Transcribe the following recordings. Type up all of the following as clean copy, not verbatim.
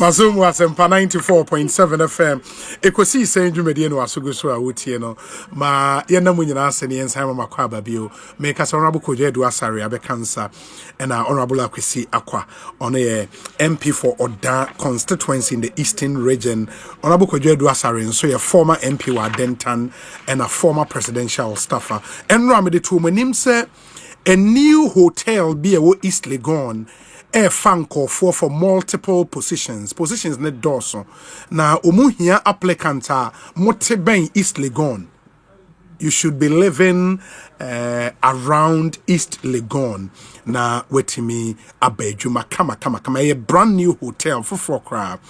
Mazumu asempa 94.7 FM. Ekosiisen dwumadi no asogo so a wotie no. Ma yena mu nyina ase ne yensan ma makwa babio. Make us honorable Kojedu Asare abekansa and honorable Akwesi Akwa on a MP for Oda constituency in the Eastern region. Honorable Kojedu Asare so a former MP wa Denton and a former presidential staffer. And Ramide to manim say a new hotel be a East Legon. Fanko for multiple positions ne doso na omuhia applicanta moteben East Legon. You should be living around East Legon na wetimi abedjuma kama a brand new hotel for crab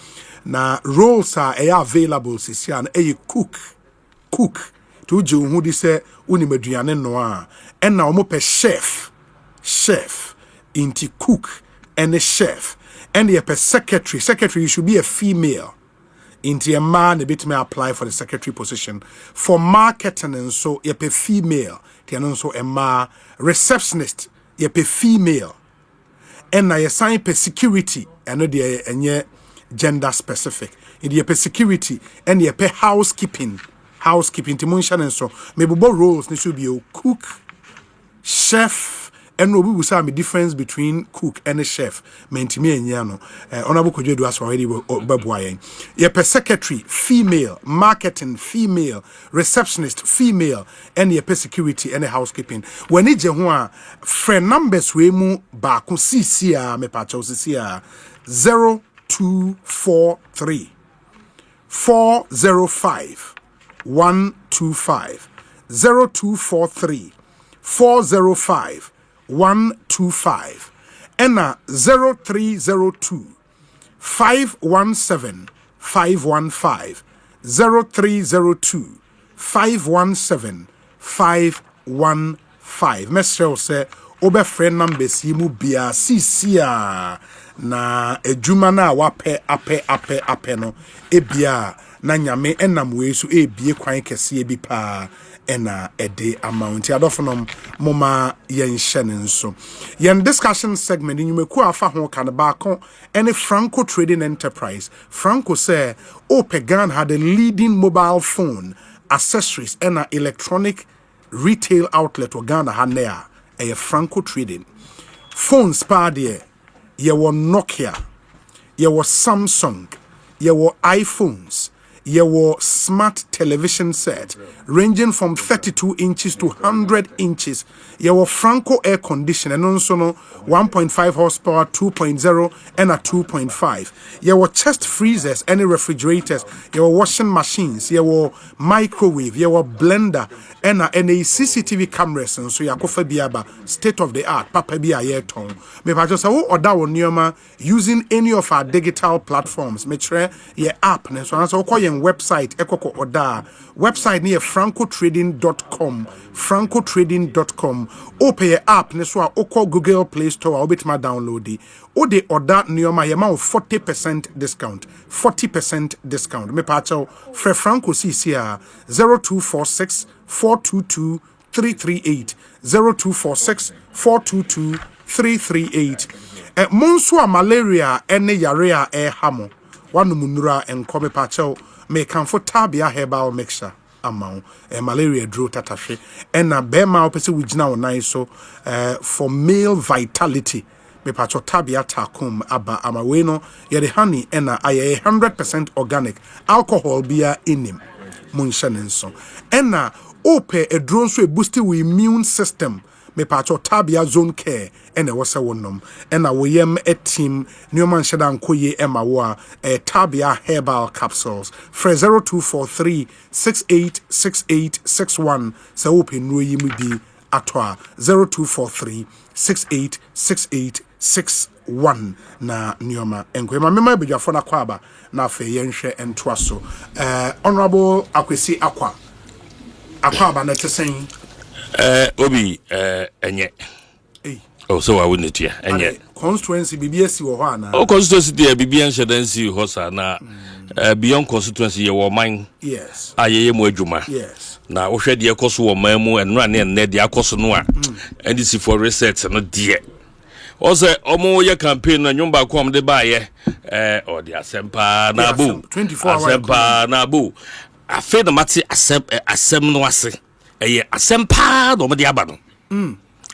na roles are available sisia na cook to ju hu di se unimeduane no a na omo pe chef inti cook and a chef and the secretary should be a female. Into a man a bit may apply for the secretary position for marketing and so you pay female then also a ma receptionist you pay female and now you sign pay security and the gender specific and you pay security and you pay housekeeping to mention and so maybe both roles they should be a cook, chef. And we will say the difference between cook and a chef. Mentimi enyano. Honorable Kojedu as already babwaye. Yepe secretary female, marketing female, receptionist female, and yepe security and housekeeping. When ije hwa friend numbers we mu ba ku CCA me pacha CCA 0243 405 125 0243 405 125 and 0302 517 515 0302 517 515. Mesrel say obe friend numbers yimu bia CCA na ejuma na wape ape no ebia na nyame enam we so ebie kwan kese bi pa ena ede amount adofonom moma yen hyene nso yen discussion segment nyumeku afa ho kan ba kon any Franco Trading Enterprise. Franco say Opegan had a leading mobile phone accessories and an electronic retail outlet or Ghana hanea a Franco Trading phones pa there ye were Nokia, ye were Samsung, ye were iPhones, ye were smart television set ranging from 32 inches to 100 inches. Ye were Franco air conditioner and also 1.5 horsepower, 2.0 and a 2.5. Ye were chest freezers, any refrigerators, ye were washing machines, ye were microwave, ye were blender and a CCTV cameras and so yakofa biaba state of the art papa bia ye ton. Me pa just say oda won nyoma using any of our digital platforms. Me try ye app na so answer call your website ekoko oda website near francotrading.com open your app ne so a okọ Google Play Store obetima download it o de oda nyoma ye ma 40% discount me pa chaw frɛ Franco CC 0246 422 338 0246 422 338. Monso a malaria ene yarea hamo wanu munura enkome pacho me kanfo tabia herbal mixture amount malaria dro tatahwe ena bema opese wugina onan so for male vitality me pacho tabia takum aba amawe no ye the honey ena aye 100% organic alcohol bia inim munshanenso ena ope a drone so a boosting we immune system me pacho tabia zone care ene wose wonom ena we yem a team newman sheda nkoye ema wo tabia herbal capsules for 0243 686861 so open no yim bi atwa 0243 686861 na nyoma enkwema mema bedwafo na kwaba na afa yenhwe entwaso honorable Akwesi Akwa na tesen obi enye oh so I wouldn't here enye constituency BBS wo ho ana constituency there BBN shedansi ho sa na beyond constituency ye wo man yes ayeye mo adwuma yes na wo hwede ekoso wo man mu enura ne de akoso no a ndc for research no de Also, omo ye campaign na nyumba kwa mde ba ye or the asempa na bu 24 hours asempa na bu afi na mate asem no ase ye asempa no mde aba no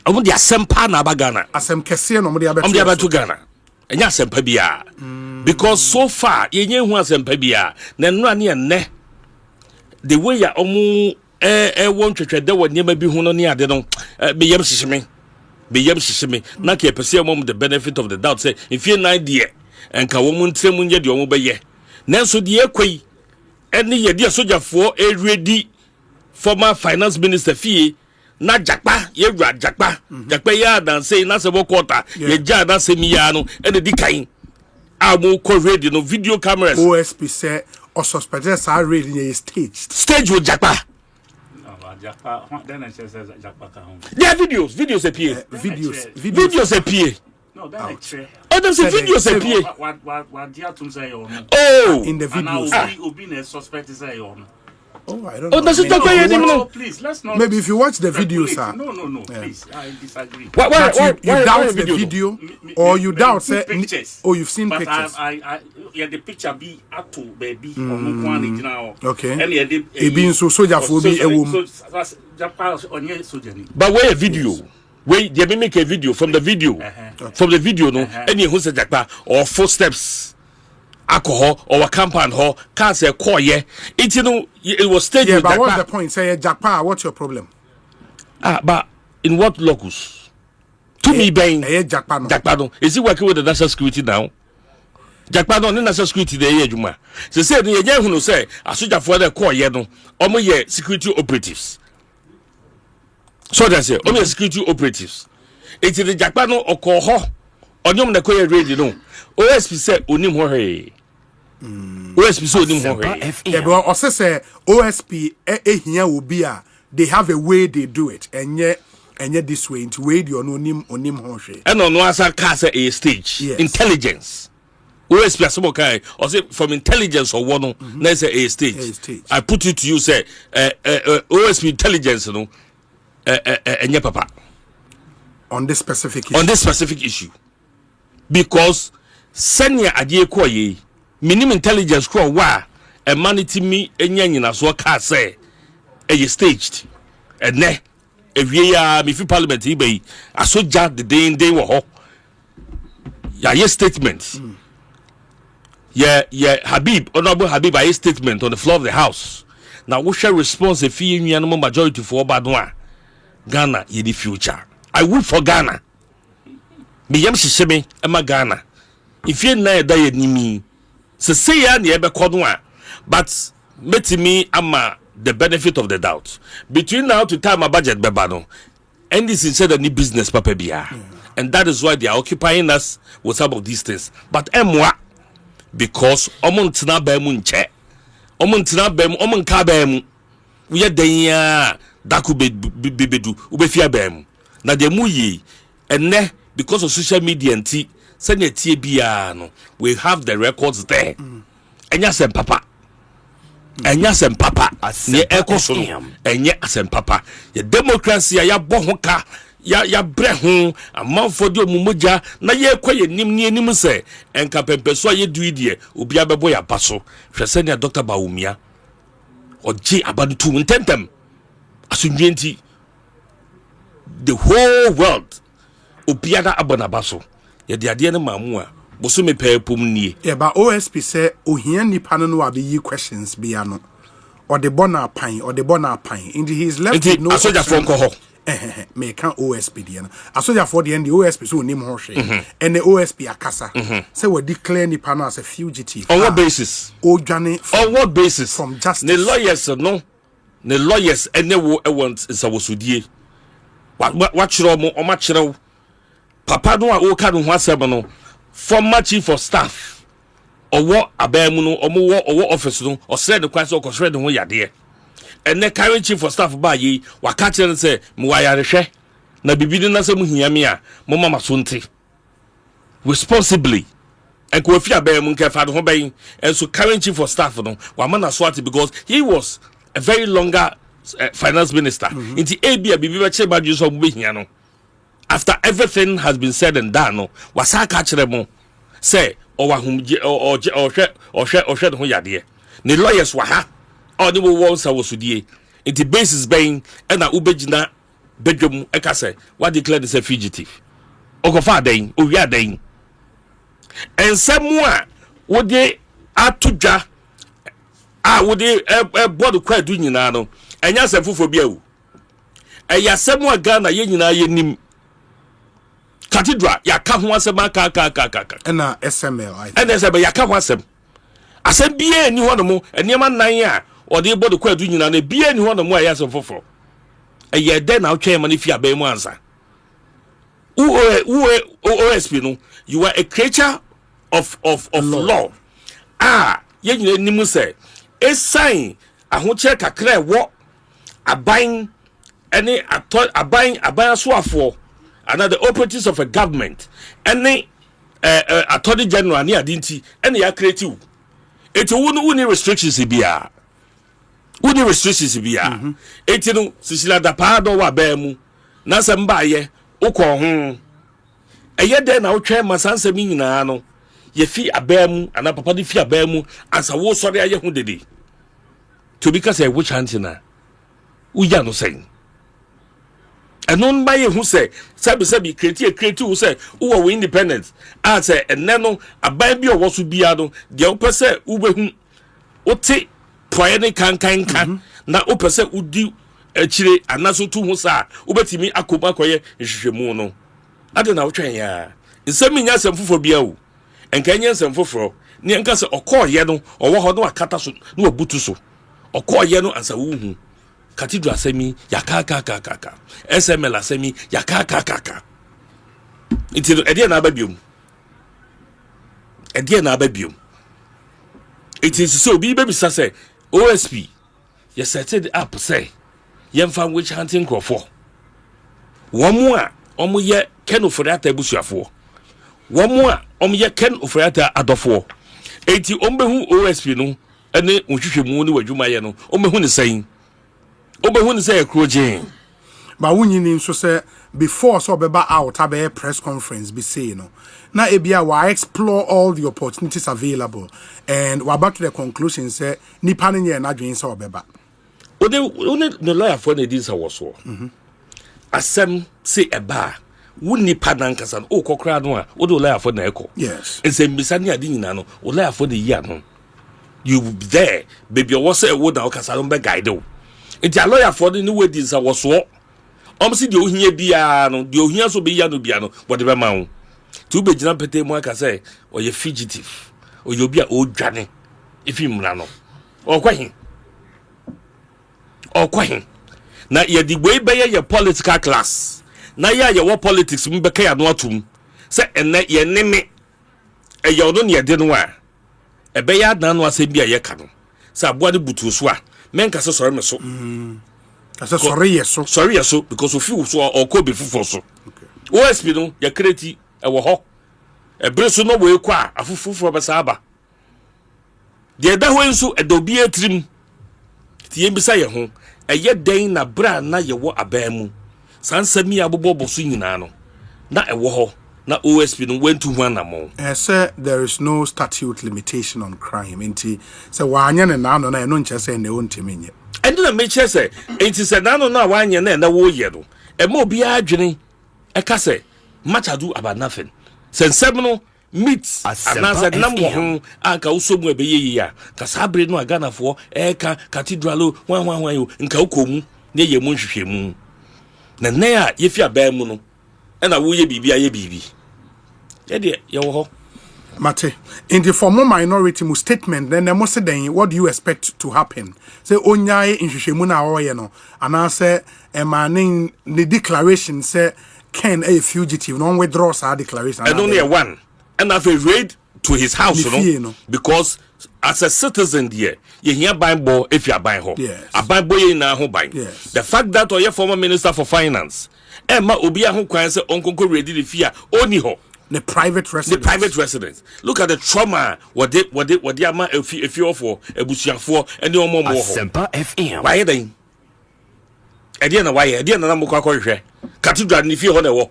omo de asempa na aba Ghana asem kese no mde aba to Ghana enya asempa bia because so far ye nye hu asempa bia na no ane ne the way ya omo won twetwede wo nyema bi hu no ne ade no be yam hihime na ke pese mom the benefit of the doubt say if you 9 dear and ka wo mun trem nye de omo be ye nanso de ekwai ene ye de sojafo ready former finance minister fie na jakpa ye wura jakpa ya dan say na se quarter ye ja na se mi ya no ene di kan amu ko ready no video cameras OSP say or suspected are ready ye stage with jakpa. Then I says Jakpa. There are videos appear. Videos appear. No, then I say. Oh, there's a videos appear. What dear to say on? Oh, in the videos. Obine suspect is say on. Oh, I don't know. Oh, does it No, please, let's not. Maybe if you watch the video, sir. No, please, I disagree. Why you doubt the video, or you doubt say, oh, you've seen but pictures. I the picture be to baby on one now. Okay. And it being so soldier for be a woman. But where a video? Wait, they make a video from the video. From the video, no, any who said Jakpa or footsteps. Alcohol or a compound hall can't say call ye. It you know it was staged. Yeah, but what's the point? Say Jakpa, what's your problem? But in what locus? To me, Bain, Jakpa no. Is he working with the national security now? Jakpa no national security the Juma. They said the young who say a soldier for the call ye no. Omo ye security operatives. So that's it. Omo security operatives. It is the Jakpa no or call ho. Onyom na koye ready no. OSP say onim ho he. OSP so onim ho he. Yeah, but also say OSP ehia obi a they have a way they do it. Enye this way into way you onim ho he. And on asa ka say a stage. Yes. Intelligence. OSP asemo kai or say from intelligence or one na say a stage. I put it to you say OSP intelligence no enye papa. On this specific issue. Because senior adie koye minimum intelligence crow wa a manity me enya nyina so ka say e staged and ne ewie ya me fi parliament ibe asoja the day wo ho ya ye statement yeah Habib honorable Habib a statement on the floor of the house now we shall response a fee nuanom majority for badwa Ghana ye the future I will for Ghana me yam hiheme ema Ghana if you na da ye nimi say ya na ebe kodo a but metimi ama the benefit of the doubt between now to time a budget beba no and this instead of any business papa bia and that is why they are occupying us with some of these things but emwa because omontina ba mu nche omontina ba mu omonka ba mu we den ya daku bebedu ubefia ba mu na de mu yi enne because of social media and senior TBA no we have the records there enya sem papa ne ekoso enya asem papa ya democracy ya bohoka ya brehu amanfo de omumoja na ye kwaye nim se enka pempeso ye duidie obi abebo ya baso hwe senior Dr. Bawumia oji abadutu ntentem asundwenti the whole world obiada abona baso ye de ade ne mamu a boso me pepom nie yeah but OSP say ohia nipa no abi yi questions bia no or the bona pine and he's left with no asoja for nko me can OSP dia no asoja for the end the OSP so nim ho hwe and the OSP akasa say we declare nipa no as a fugitive on what basis on what basis from justice the lawyers no the lawyers ene wo want nsawosudie what chiro mo o ma chiro papa no a o ka no ho asem no former chief of staff owo abamu no owo office no o sre de kwase o ko sre de ho yade and the current chief of staff ba yi waka kire say me wa yare hwe na bibidi na sem hia me a mo mama so nti responsibly and ko fi abamu nke fa de ho bayin and so current chief of staff no wa man aswati because he was a very longer finance minister inti abia bibi ba che ba ju so mo be hia no after everything has been said and done no wasaka kyerɛ mo say ɔwahumje ɔhwɛ no ho yadeɛ ne lawyers wa ha ɔne wo wɔ nsa wɔ sodie nti basis bɛn ɛna wobɛgyina bedwam ɛka sɛ what declare as a fugitive ɔkɔfa adan owi adan ensɛm a wode atodwa a wode bɔdo kwadu nyinaa no ɛnya asɛm foforo bi awu ɛyɛ asɛm a Ghana yɛ nyinaa yɛnim cathedral yaka ho asɛm aka ɛna SML ɛna SML yaka ho asɛm bia ni hɔ no mo nneɛma nan a ɔde bɔdo kwadu nyinaa no bia ni hɔ no mo a yɛ asɛm foforo ɛyɛ dɛn na wotwɛn ma ne fi aban mu ansa OSP no you are a creature of law yɛ nyina nim sɛ esign ahokyɛ kakra ɛwɔ aban ɛne aban asoafoɔ and the operatives of a government ɛne attorney general ne adinti ɛne ya creative eti woni restrictions bia eti no sisila da pa do wa ba mu na sɛ mba yɛ ukɔ ho ɛyɛ dɛ na wotwɛ masansɛm nyinaa no yɛfi aba mu ana papa de fi aba mu ansa wo sɔre ayɛ ho dede to bi ka sɛ wo chantina uya no sɛn ɛno mba yɛ hu sɛ sabi creative sɛ wo independent a sɛ ɛnɛ no aban bi ɔwɔ so bia no deɛ wopɛ sɛ wobɛhu wote poe ne kankanka na wopɛ sɛ wodi akyire anaso tu ho saa wobɛtimi akoma kɔyɛ nhwehwɛmu no ade na wotwɛn ya nsɛm nya asɛm foforo bia wo enka nya asɛm foforo ne enka sɛ ɔkɔɔyɛ no ɔwɔ hɔ no akata so no wabutu so ɔkɔɔyɛ no ansa wuhu cathedral asɛmi yakaka SML asɛmi yakaka nti no ɛdeɛ na aba biom it is so obi bebisa sɛ OSP yɛ set it up sɛ yɛmfa witch hunting crofo wɔn a ɔmo yɛ Ken Ofori-Atta busuafoɔ wɔn a ɔmo yɛ Ken Ofori-Atta adɔfoɔ enti ɔmo behu OSP no ɛne nhwehwɛmu ne wadwuma yɛ no ɔmo behu ne sɛn ekroje ba wunyini nso sɛ before so beba out abɛ press conference be say no na ebia wa explore all the opportunities available and we back to the conclusion say nipa ne nyɛ na dwen sɛ obeba ode no lawyer for the dis awoso asɛm say eba wo nipa nankasa o kokra no a ode lawyer for na ɛkɔ yes nsɛm bisa ne ade nyina no o lawyer for the year no you there baby o was say wo na o kasa no be guide o nti a lawyer for the new way dis awoso si de ohia bia no de ohia so be ya no bia no bode be ma wo tu be gina pete mu aka say o ye fugitive o ye obi a o dwane ifi mra no okwahin na ye di boy be ye political class na ye wo politics mu be ka ya no atum say enne ye neme e ye ono ne ye de no a e be ya dan no ase bia ye ka no say aboa de butu so a men ka se sori me so sorry yes because of you so or ko be fufu so OSP no ya kreti e wo ho e bre so no we kwa afufufuro be saaba de da ho nso e do bi atrim tie bi sa ye ho e ye den na bra na ye wo aban mu sansami abobobo so nyina no na e wo ho na OSP no went to one among say there is no statute limitation on crime nti say wa anya ne na no na e no nche say ne wontimi nye and na make sure say enti say na no na wa anya na wo ye do e ma obi adwene e ka say much ado about nothing sensem no meet anasa nam wo ho anka usomu ebeye ya ka sabre no aganafo e ka cathedral wan yo nka ukomu ne ye mu nhwehwemu na ne a ye fi aban mu no e na wo ye bibi aye bibi ye de ye wo ho Mate, in the former minority mu statement, then they say then what do you expect to happen? Say onyaye nhwehwemu na wo ye no, ana say emaning the declaration say Ken a fugitive, no withdraw sa declaration. And only one. And I've raid to his house, no? Because as a citizen there, you hear buying boy if you are buying home. Yes. A buy boy in a home buying. Yes. The fact that your former minister for finance, Emma Obia who can say Uncle ready to fear only ho. The private residence. Look at the trauma what they ama if you for a busiafo and no more Sempa FM. Why then? Ediana why? Ediana na mukwa kwa hwe. Cathedral ni fie ho na wo.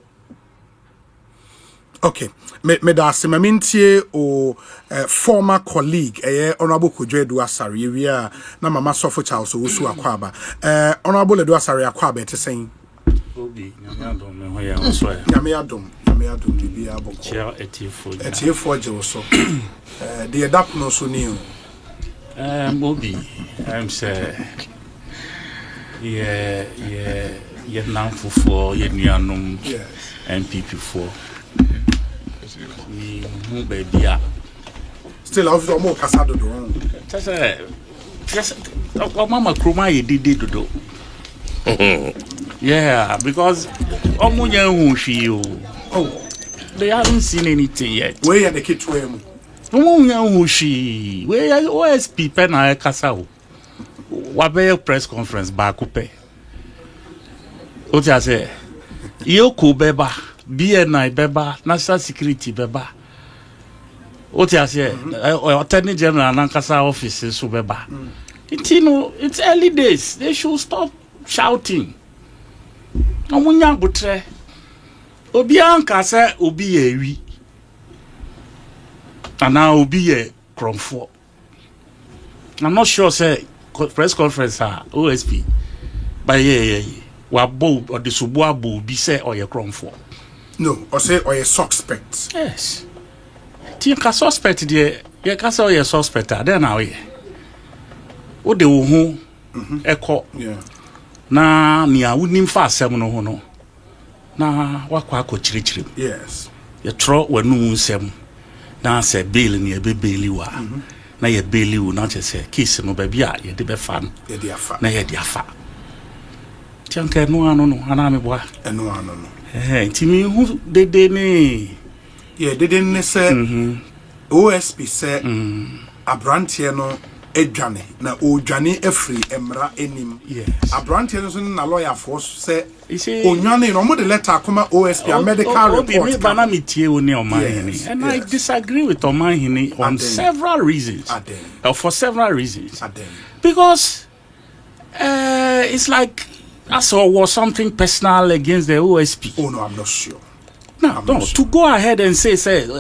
Okay, me da semamintie o former colleague honorable Kojedu Asari we na mama Sofo Charles Owusu Akwaba honorable Edu Asari Akwaba te saying Obi nyame me ho ya so ya nyame adom bibi aboko chia etifo je so the adapt no so ni Obi I'm say yeah now for ye nuanom NPP for ni mu baby a still of the more casado do just mama kroma ye didi dodo yeah because omunya hu hwi oh they haven't seen anything yet where the kid to him omunya hu hwi where OSP pen na kasa o wabe press conference ba kupe o ti ase yoko beba BNI beba national security beba o ti ase attorney general nankasa office so beba it's early days they should stop shouting omunya butre obi anka se obi ye wi ana obi ye kromfo I'm not sure say press conference OSP but yeah wabo or the subuabo bi say or ye kromfo no or say or ye suspect yes tinka suspect there ye ka say or ye suspect then now ye o de wo hu eko yeah na nia wunim fa asem no ho no na wakwa akochirichiri yes ye tro wanu nsem na say bail ni e be baili wa na ye baili wo na che say case no ba bia ye de be fa no ye de afa na ye de afa tianka no ano no ana me boa eno ano no timi hu dede ni ye dede ne say OSP say abrantie no edwane na odwane afri emra enim yes abrantie no so na lawyer for say onwane no mo de letter akoma OSP a medical report me bana mitie oni omahini and I disagree with omahini on several reasons for several reasons because it's like I saw was something personal against the OSP. Oh no, I'm not sure. No, to go ahead and say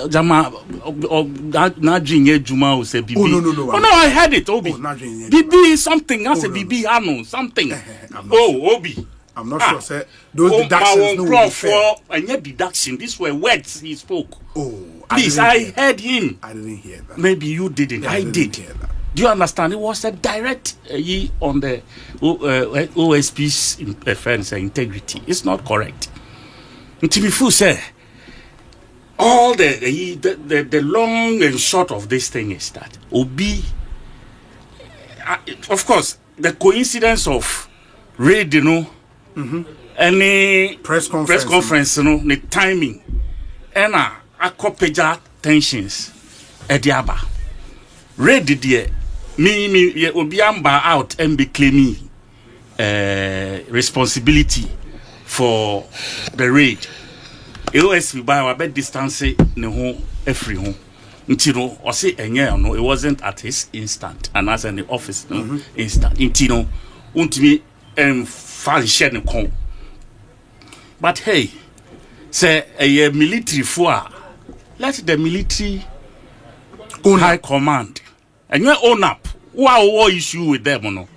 Jama na jinye Juma say Bibi. Oh no. Oh no, I heard it, Obi. Bibi something, I say Bibi Hano, something. Obi. I'm not sure, say those deductions no for and yet deduction. These were words he spoke. Oh, please, I heard him. I didn't hear that. Maybe you didn't. Yeah, I did. Hear that. Do you understand? It was a direct on the OSP's defense and integrity. It's not correct. To be full, say all the long and short of this thing is that Obi, of course, the coincidence of raid, you know, any press conference, you know, the timing, and a tensions at the Aba. Raid there. Me Obi amba out and be claiming responsibility for the raid. OSP by our bed distance ne ho every home. Ntino or say no, it wasn't at his instant and as in the office no instant. Ntino untimi fan share ne kon. But hey, say a military for let the military high command. And you own up. What issue with them or no?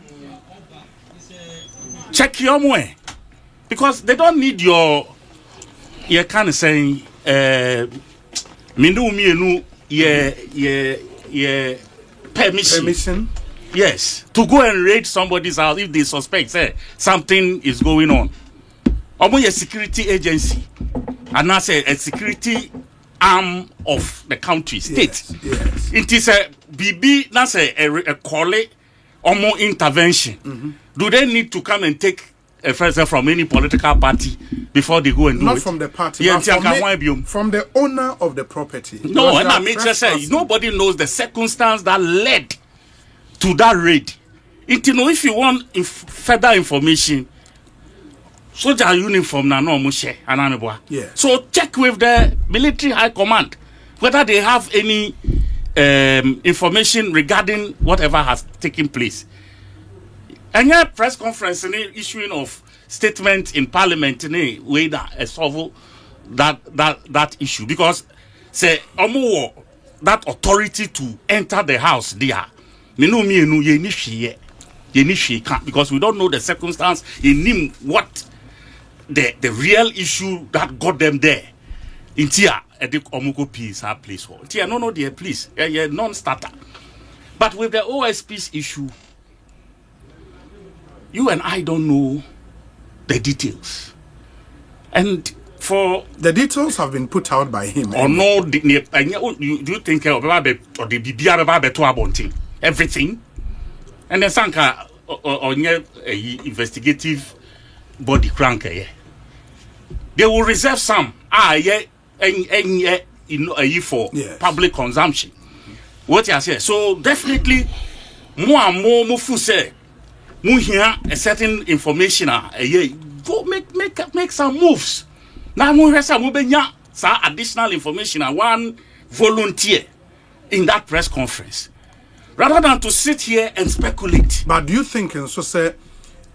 Check your way. Because they don't need your kind of saying permission. Yes. To go and raid somebody's house if they suspect something is going on. Almost a security agency. And that's a security arm of the country, state. Yes. It is a BB, that's a call or more intervention. Do they need to come and take a person from any political party before they go and do Not it? from the party, yeah, from the owner of the property. No, and I mean just say nobody knows the circumstance that led to that raid. If you want further information, soldier uniform na no mo share ananeboa. Yeah. So check with the military high command whether they have any information regarding whatever has taken place. And a press conference issuing of statement in parliament way that a solve that issue because say omo that authority to enter the house there. Because we don't know the circumstance in him what the real issue that got them there. In Tia, Edik Omuko peace our place for. Tia, no, dear, please, non-starter. But with the OSP's issue, you and I don't know the details. And for the details have been put out by him. Or no, do you think or the BBA everything? And then Sanka or investigative body crank. They will reserve some for public consumption. What you say? So definitely more and more mufu say hear a certain information go make some moves. Now mo resa mo benya some additional information and one volunteer in that press conference rather than to sit here and speculate. But do you think so say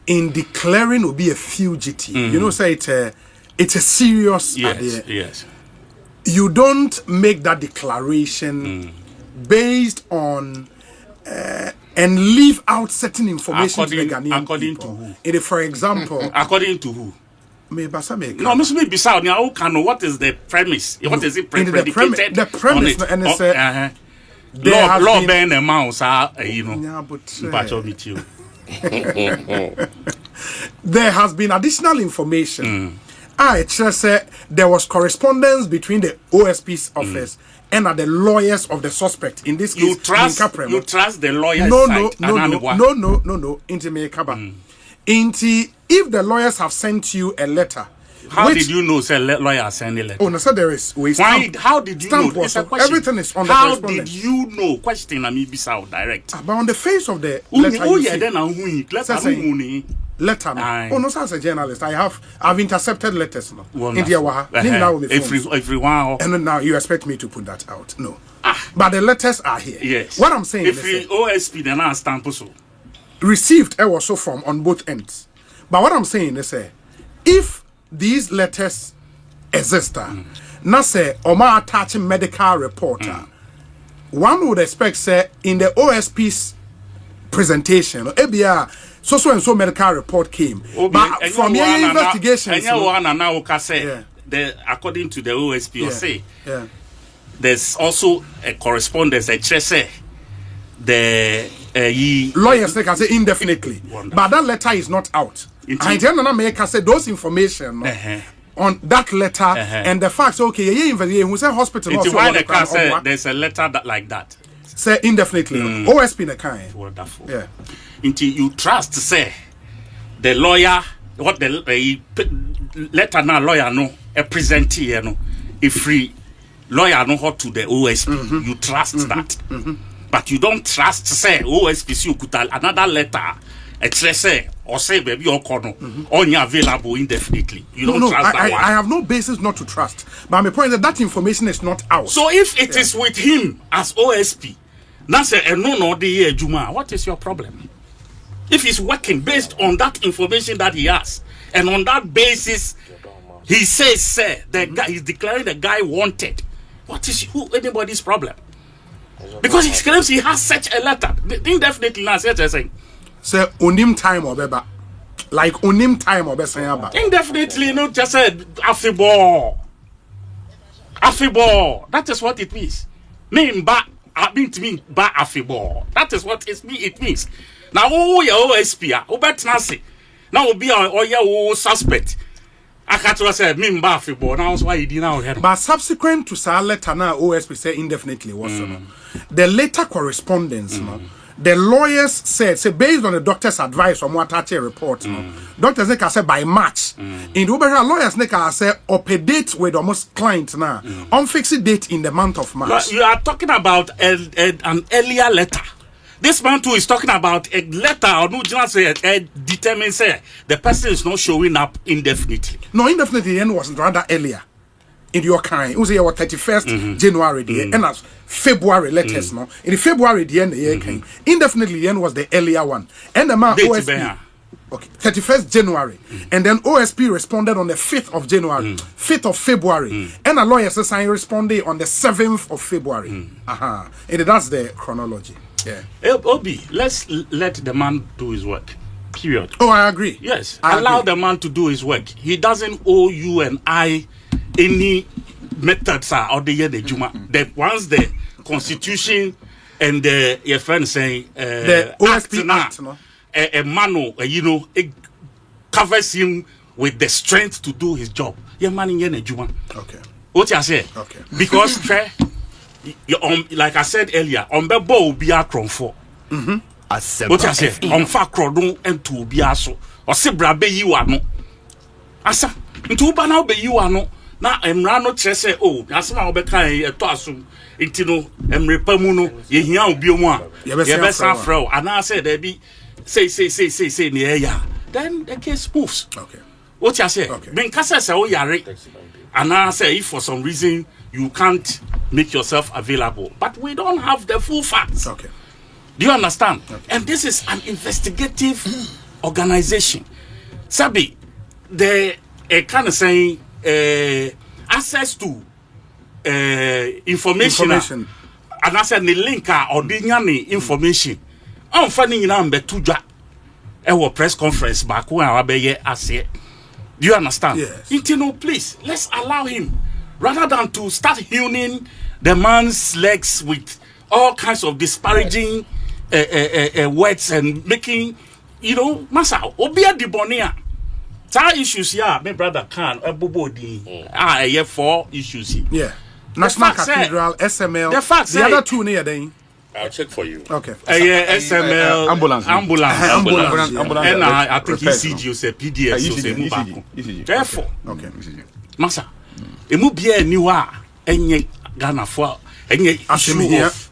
in declaring will be a fugitive, you know, say it's a serious idea. Yes. You don't make that declaration based on and leave out certain information to the Ghanaian according people. To who? For example, according to who? No, Miss Bissau. Now, what is the premise? What is it predicated? The premise, on it? and it's law ban a mouse, there has been additional information. It just said there was correspondence between the OSP's office and the lawyers of the suspect. In this case, you trust the lawyers? No. Inti Kaba. Inti, if the lawyers have sent you a letter. How did you know say lawyer send a letter? Oh, no, so there is. How did you know? It's a question. Everything is on the How correspondence. did you know? Question I'm Bissau direct. But on the face of the letter, letter. Oh no, as a journalist, I've intercepted letters now. India everyone. And now you expect me to put that out? No. But the letters are here. Yes. What I'm saying if is OSP then I stamp so received was so from on both ends. But what I'm saying is if these letters exist, now say Oma attaching medical reporter, one would expect say in the OSP's presentation, so and so medical report came. But from your investigations, according to the OSP, there's also a correspondence that say the lawyers they can say indefinitely, but that letter is not out. I can say those information on that letter and the facts. Okay, who say hospital. There's a letter like that. Say indefinitely. OSP the kind. Wonderful. Yeah. Until you trust say the lawyer what the letter now lawyer no a presentee no a free lawyer no how to the OSP. You trust that. But you don't trust say OSP you could another letter say or say baby or corner only available indefinitely. You don't trust that one. I have no basis not to trust. But my point is that information is not out. So if it is with him as OSP, now say no the year Juma, what is your problem? If he's working based on that information that he has, and on that basis he says the guy he's declaring the guy wanted, what is anybody's problem? Because he claims he has such a letter. Indefinitely now saying say onim time or beba. Like onim time or beba. Indefinitely not just said Afibor. That is what it means. I mean to mean ba Afibor. That is what it means. Now your OSP now will be your suspect. I can't say mean ba Afibor. Now why you didn't. But subsequent to sa letter now OSP say indefinitely was the later correspondence the lawyers said, based on the doctor's advice from what I report, doctors can say by March. In the lawyers can say up a date with almost client now, unfixed date in the month of March. You are talking about an earlier letter. This man too is talking about a letter or no just determines the person is not showing up indefinitely. No, indefinitely the end was rather earlier. In your kind, it was your 31st January, and as February letters, no. In the February, the end the year came. Indefinitely, the end was the earlier one. And the man OSP. Okay, 31st January. And then OSP responded on the 5th of January, 5th of February. And a lawyer says I responded on the 7th of February. And that's the chronology. Yeah. Obi, let's let the man do his work. Period. Oh, I agree. Yes. I Allow agree. the man to do his work. He doesn't owe you and I any methods or the Juma. The once the constitution and your friend saying The OSP Act, no? a man, it covers him with the strength to do his job. Your man in Juma. Okay. What you say? Okay. Because like I said earlier, on the ball be a cron for. What you say? On fa crodon and to be aso. Or se brabe you are no. Asa, into bana be you are no. Na emrano trese oh, asema obeka e to asum. Intino emrepamu no ye hia obi omu a. Ye be san frau. Ana say there be say near ya. Then the case moves. Okay. What you say? Okay. Ben kasa say oh yare. And I say if for some reason you can't make yourself available, but we don't have the full facts. Okay. Do you understand? Okay. And this is an investigative organization. Sabi, they kind of saying access to information. And I said the link or the information. I'm finding number two press conference back when I be I say. Do you understand? Yes. Please, let's allow him. Rather than to start hewing the man's legs with all kinds of disparaging words and making, massa, obia di bonia. That issues here, my brother can I have 4 issues here. Yeah. National Cathedral, SML. The other 2 near then. I'll check for you. Okay. SML, ambulance. And I think ECG you say PDF so say ECG. Therefore, okay. Massa, emu bia niwa enye Ghana for enye issue of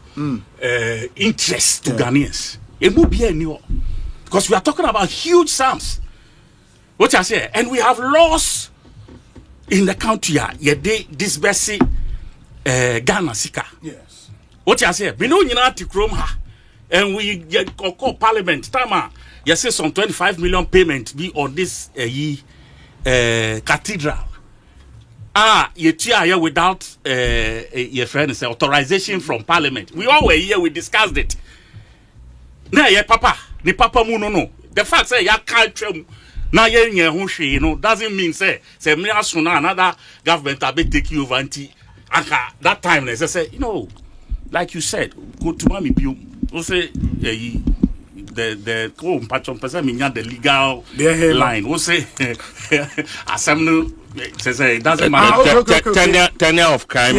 interest to Ghanaians. Emu bia niwa. Because we are talking about huge sums. What I say, and we have laws in the country here. Disbursing Ghana sika. Yes. What you say? We know you know to Chrome ha, and we call Parliament. Tama, you say some 25 million payment be on this cathedral. You here without your friend say authorization from Parliament. We all were here. We discussed it. Now, yeah, Papa, the Papa no. The fact say ya can't now doesn't mean say me asuna another government will be taking over until that time. They say like you said, go to Mami Biu. Say the patron person the legal line. We say assembly. Say it doesn't matter. Tenure of crime.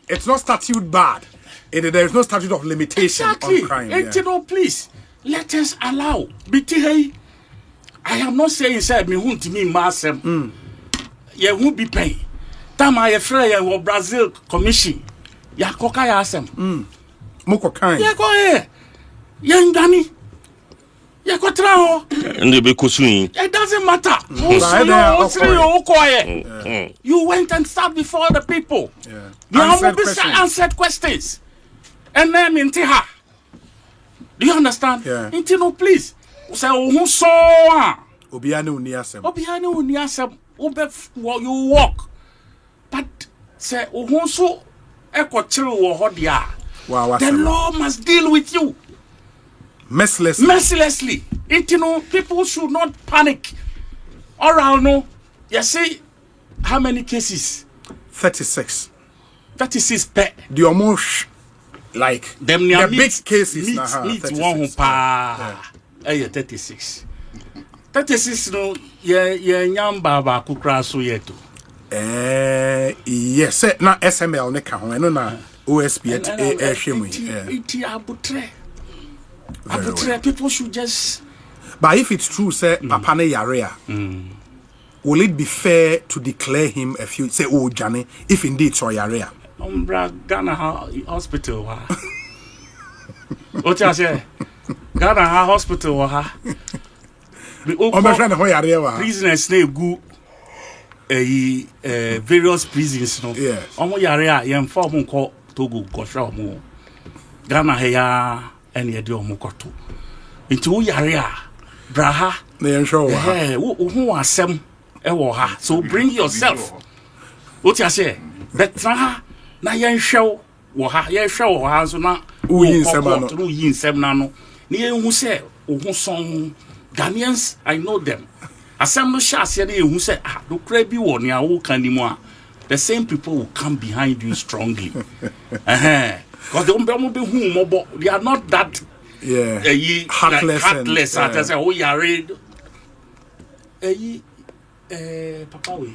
It's not statute bad. There is no statute of limitation on crime. Please let us allow. I am not saying said me who to me massem. You won't be paying. Time I afraid of Brazil Commission. Ya koka ya asem. Moko kind. Ya go here. Ya ngani. Ya ko tra ho. Ndi be kosun. It doesn't matter. You went and sat before the people. Yeah. You answered questions. And then inti ha. Do you understand? Yeah. Inti no please. Say who so Obiane uni asem. Obiane uni asem. You walk. But say who so the law must deal with you mercilessly. People should not panic. Or no, you see how many cases? 36 per. The almost like them the big cases. Meet one pa. 36. 36 no ye nyamba ba kukra so yeto. Yes, na SML ne ka ho eno na OSP abutre people should just. But if it's true say papa ne yare will it be fair to declare him a few say Jane if indeed so yare Ghana hospital what you say Ghana hospital prisoners na egu various prisons no omo yare a yem form nko Togo ko hwa omo Ghana he ya ene de omo koto nti wo yare a Braha. Who are some ewoha. So bring yourself. What you say? Betra na yen show woha. Yen show woha so na yin semna no. Ni yen say who song Ghanaians, I know them. Asem no sha say dey who say do kra bi wo ne awo kan ni mu a. The same people will come behind you strongly. Because they are not that heartless. I say, oh, you are read. Papa,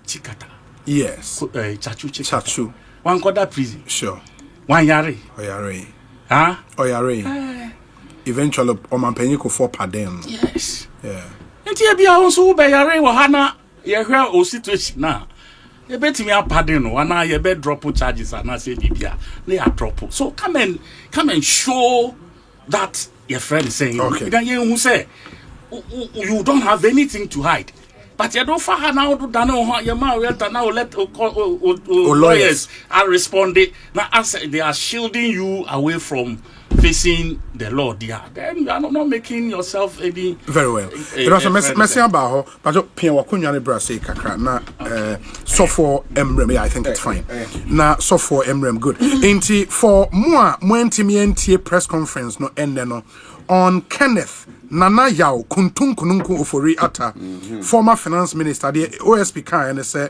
Chikata. Yes. Chachu. One got that prison. Sure. One yare. Oyare. Huh? Oyare. Eventually, Omanpeniko for pardon. Yes. Yeah. And here be also by yare wahana. You hear o situation now. You bet me a pardon no, and you bet drop charges and I say bibia. They are drop. So come and show that your friend is saying. Okay. Then you who say you don't have anything to hide. But you don't far now to dano your man now let lawyers are responding. Now as they are shielding you away from facing the law, then you are not making yourself any very well. It was a messy about her, but Pia Wakunya Brase Kakra, na so for Emrem, I think it's fine. Na so for Emrem, good. Ain't for more Mwentimientie press conference no endeno on Kenneth Nana Yao Kuntun Kununku Ofori-Atta, former finance minister, the OSP and say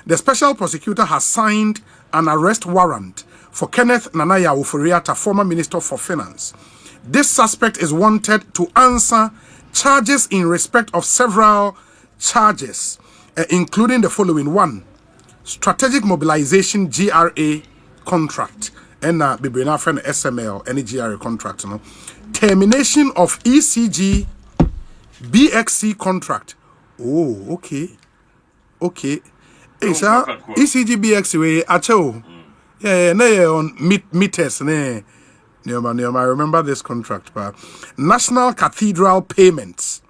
the special prosecutor has signed an arrest warrant for Kenneth Nana Yao Ofori-Atta, former minister for finance. This suspect is wanted to answer charges in respect of several charges, including the following: 1, strategic mobilization GRA contract, and Bibrina friend SML, any GRA contract, you know. Termination of ECG BXC contract. Oh, okay. Hey, sir, ECG BXC way acho. Yeah, on meters ne. I remember this contract, but National Cathedral payments,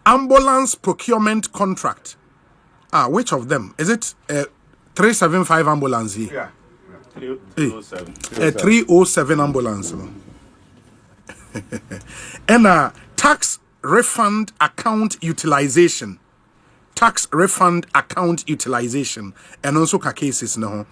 ambulance procurement contract. Which of them is it? 375 ambulance. Yeah. 307 ambulance. And tax refund account utilization. And also cases no.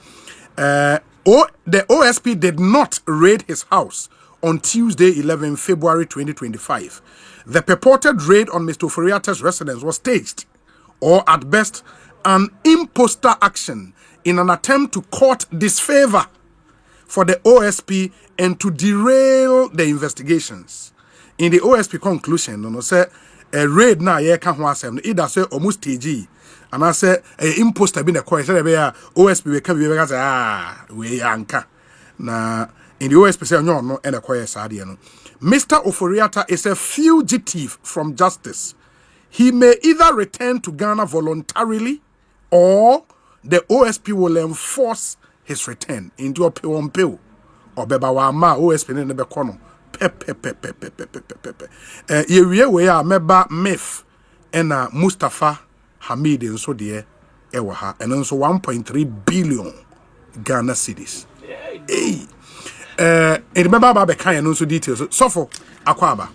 The OSP did not raid his house on Tuesday, 11 February 2025. The purported raid on Mr. Ofori-Atta's residence was staged, or at best, an imposter action in an attempt to court disfavor for the OSP and to derail the investigations. In the OSP conclusion, no say a raid na ye kan ho asem either say almost TG and I say a imposter be the court say be OSP we can be say we anka na in the OSP say no and the court say no. Mr. Ofori-Atta is a fugitive from justice. He may either return to Ghana voluntarily or the OSP will enforce his return into a pill or beba wa ma OSP ne be kono ye we a meba Mif and Mustafa Hamid and so de ewa ha and also 1.3 billion Ghana cedis. Hey, remember ba kan and also details so for akwaba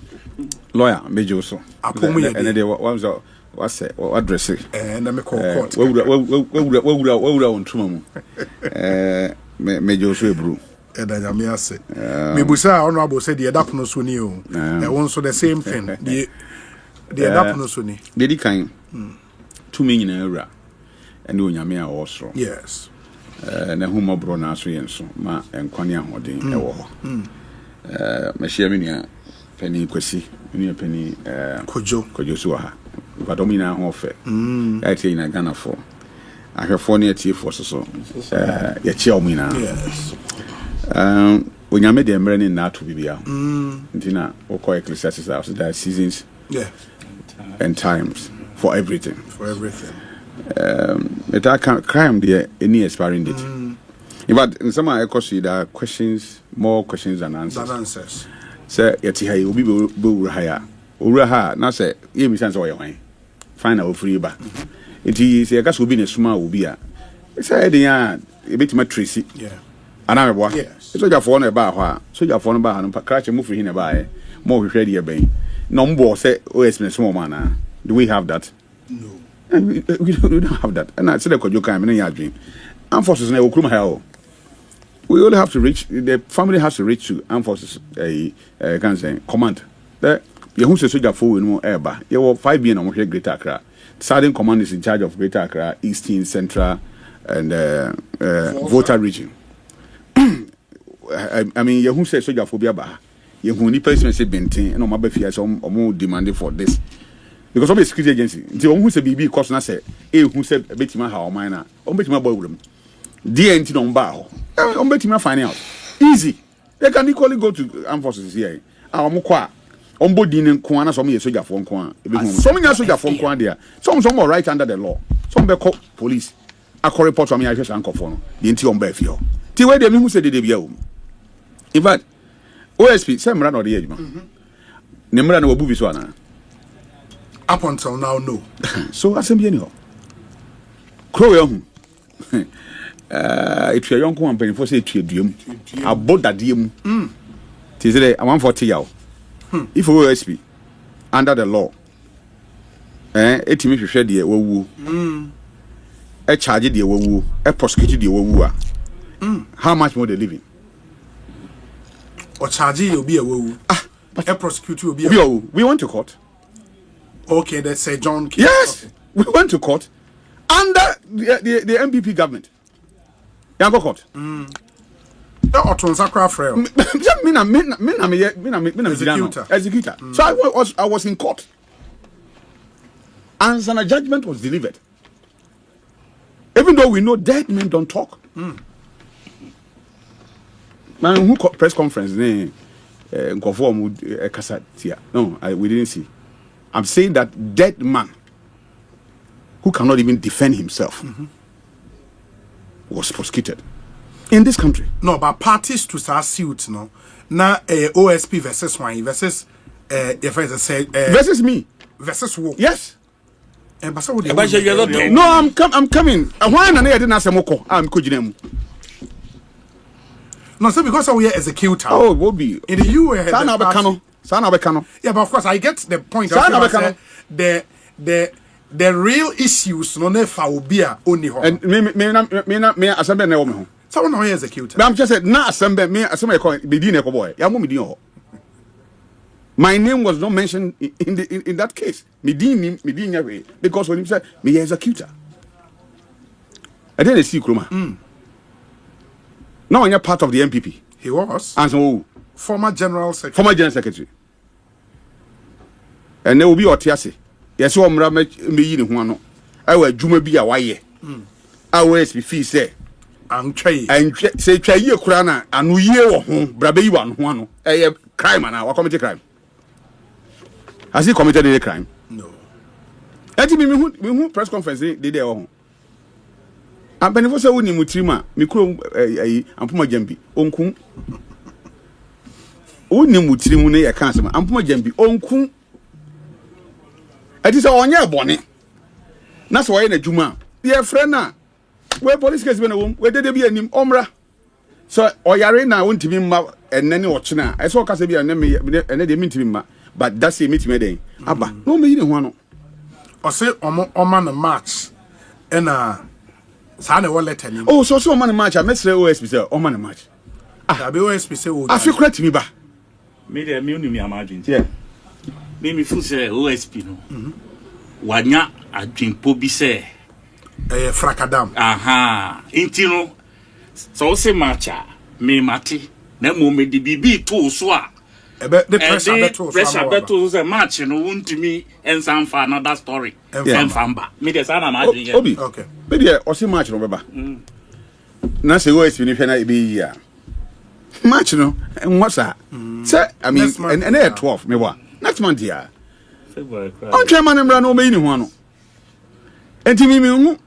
lawyer mejo so and they what's say address and me call court we on tuma mu mejo so ebru edanya me ase me busa honorable said the adapono so ni o also the same thing the adapono so ni dedi kan tumi nyina awura ene onyame a wosoro yes na huma bro na so yenso ma enkwane ahoden ewo ho me share me nia pani kwasi nia pani kojo so ha badomi na ho fe ya tie na Ghana for ahwefo ne tie for so ya chia o mina yes onyame de mre ni na to bibia ntina okọ Ecclesiastes after that seasons and times for everything it crime there any expiring date but in some Ekosiisen there are more questions than answers say yeti hay obi be haya owura ha na say ye mi sense oye hwan fine ofuri ba enti say ka so obi na suma obi a say dey a e betima tracy ana meboa Yes. soldier for no ba ho a soldier for no ba no crash mu free ne ba mo hwehwe de ben no mbo say OSP ne small man na do we have that? No. We don't have that. And I said the Kojo can in dream. Armed forces na okrum hell. We only have to reach, the family has to reach to armed forces can say command. The who say soldier for no airba. You were 5 billion on Greater Accra. Sergeant command is in charge of Greater Accra, Eastern, Central, and Volta region. I mean, you who say soldier phobia ba. You who ni person say bentin and on my befias or demanding for this. Because of a security agency, the one who said BB cost na say, who said Betima how mine, on Betima boy room. DNT on bar, on Betima find out. Easy. They can equally go to armed forces here. Our Mukwa, on board in Kwana, some years soldier for Kwan. Some years soldier for Kwan there. Some are right under the law. Some be called police. I call report from me, I just uncle for the NT on Befio. The way they who said they be home. In fact, OSP, some run on the edge, man. Nemran will be so. Up until now, no. So assembly anyhow. Crow young. If you're young, one penny for say to you, about that diem. Tis a 140 yaw. If OSP under the law, it means you shed the woo, a charge the woo, a prosecute the woo. How much more they living? Or charge you be a woo. A prosecute you be a woo. We went to court. Okay, that's a John. Yes, we went to court under the NPP government. Yango court. Executor. So I was in court. And a judgment was delivered. Even though we know dead men don't talk. Man, who press conference? No, we didn't see. I'm saying that dead man who cannot even defend himself was prosecuted in this country. No, but parties to start suit, no. Now, OSP versus one versus if I say versus me versus who? Yes. No, I'm coming. Why na I didn't ask moko? I'm kujinemu. No, so because we are executor. Oh, will be in the US. Yeah, but of course I get the point. The real issues no never will be only home. And me assembly na wo. Someone no executor. I'm just said na assembly me assembly call be din e ko boy. Ya mo me din ho. My name was not mentioned in that case. Me din yawe because when he said me executor. I didn't see Kroma. Now you're part of the NPP. He was. And so former general secretary. And there will be Otiase. Yes, so I'm me yin ho no. I will juma bi a waye. I will be fee say. And say twa ye kura na anu ye wo ho brabe yi wan ho no. Crime na wa commit crime. Has he committed any crime? No. Enti me hu press conference dey there ho. Ampanifo say woni mutrima me kuro ampoma jambi onkun. Woni mutrimu ne ye kan asema ampoma jambi onkun. Ati say onye bone. Na so ye na djuma. Ye friend na we police case be na wom we dede bi anim omra. So oyare na wontimi mma enene ochena. I so kasa bi ene de mintimi mma but that's a meeting den. Aba no me yire ho no. O say omo na match na sa na letter ni. Oh so man match I mesre OSP say omo na match. Ah be OSP say o. Afi kura timi ba. Me dey me unu mi amagin. Yeah. Me fu say OSP no. Wanya adwimpo bi say frakadam. Aha. Inti no so say matcha me mate na mo me di bibi to so a the pressure better say match no wontimi ensan fa another story. Enfamba. Me dey say na imagine. Obi. Okay. Me dey o say match no beba. Na say OSP ni hwe na e be yi a. Match no what say I mean and 12 me wa. Next month here. February. On chairman mbra no me ni ho ano. Enti me hu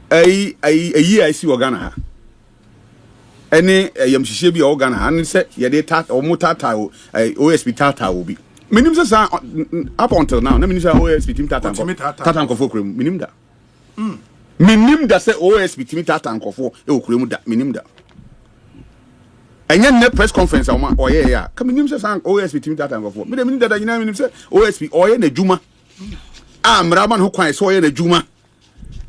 ayi I see Ghana ha. Ene yam hihye bi o Ghana ha ne se ye de tata o mutata OSP tata obi. Minim se sa up until now na minim se OSP team tata nkofo krem minim da. Minim da se OSP team tata nkofo e okrem da minim da. And yet, press conference or yeah, coming him says, OSP team that and for me. The minute that I know him say, OSP or in the Juma. I'm Raman who quite saw in the Juma.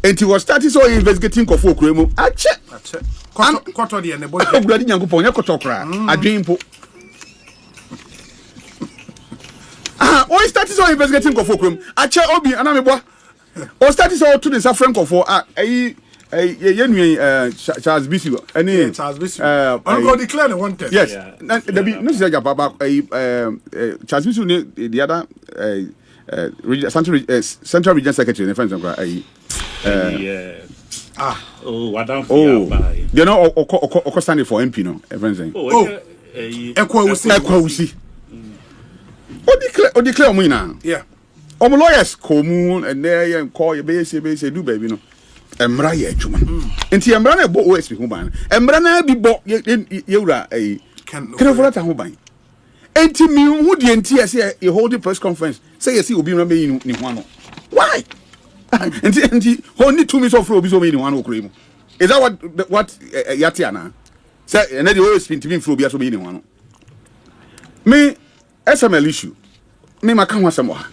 And he was starting so investigating for Kremo. I check. Quarter the boy, bloody young Ponya Kotokra. I dream. Or started so investigating for Kremo. I check Obi and I'm a boy. Or started so to the Safran for Charles Bishop. Charles Bishop. I'm going to declare the wanted. Yes. Charles Bishop, the other Central Region Secretary, the friends of you know, or standing for MP, no, everything. Ekosiisen. Or declare me now. Yeah. Lawyers come and there and call your base, do baby, no. Emra ye juma. Enti emra na bo OSP ho ban. Emra na bi bo yewura can for that ho ban. Enti mi hu de enti ase e hold the press conference. Say you see obi na be ni ho ano. Why? Enti only 2 minutes of obi so me ni ho ano okure mu. Is that what yati ana? Say na the OSP enti mi fro obi so me ni ho ano. Me SML issue. Me maka ho asem wa.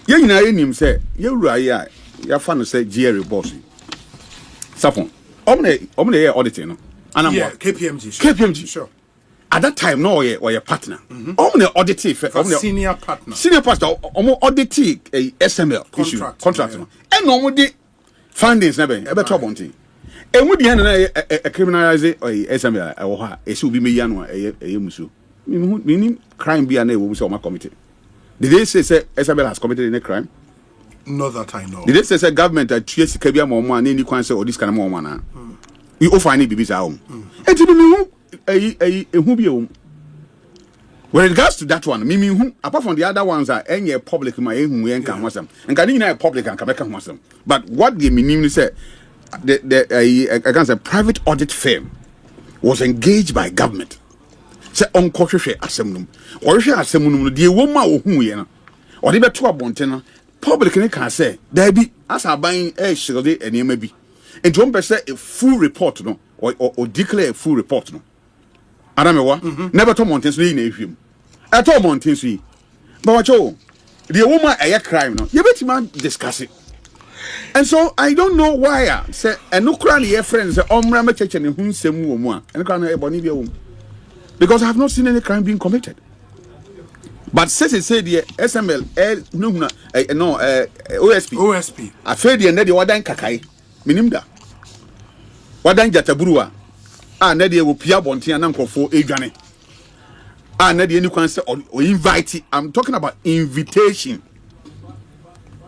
Ye nyina ye nim say yewura ya fa no say Jerry boss. Sapon. Omne auditing, no. And yeah, KPMG. KPMG. Sure. At that time, no, or your partner. Omne auditing. Senior partner. Senior partner. Omo auditing a SML contract. And no the findings never. Ebe trouble thing. And we be hand a criminalize a SML. It should be me yanwa a musu. Meaning crime be an we saw my committee. Did they say SML has committed any crime? Not that I know. Did they say government that treats Kabia more any cancer or this kind of more money? You offer any babies at home. And to me, when it regards to that one, me, apart from the other ones, are any public my who ain't come with them. And can you public and come back with them? But what the meaning say, against a private audit firm was engaged by government. Say on Koshre Assembly, or Assembly, the woman who you know, or the better bonten. Public can say there be as I buying a shield and you may be. And 1% a full report no or declare a full report no. Adamewa never to mountains in him. At all mountains we. But what the woman a crime no. You bet man discuss it. And so I don't know why say and no cranny your friends say omra church and whom same woman and cranny bonibia woman. Because I have not seen any crime being committed. But since it said the SML OSP. I feel the Nedi Wadan Kakai. Minimda. Wadan Jataburua. Nedi will Pia Bonti and Uncle for Adriane. Nedi any concert or invite. I'm talking about invitation.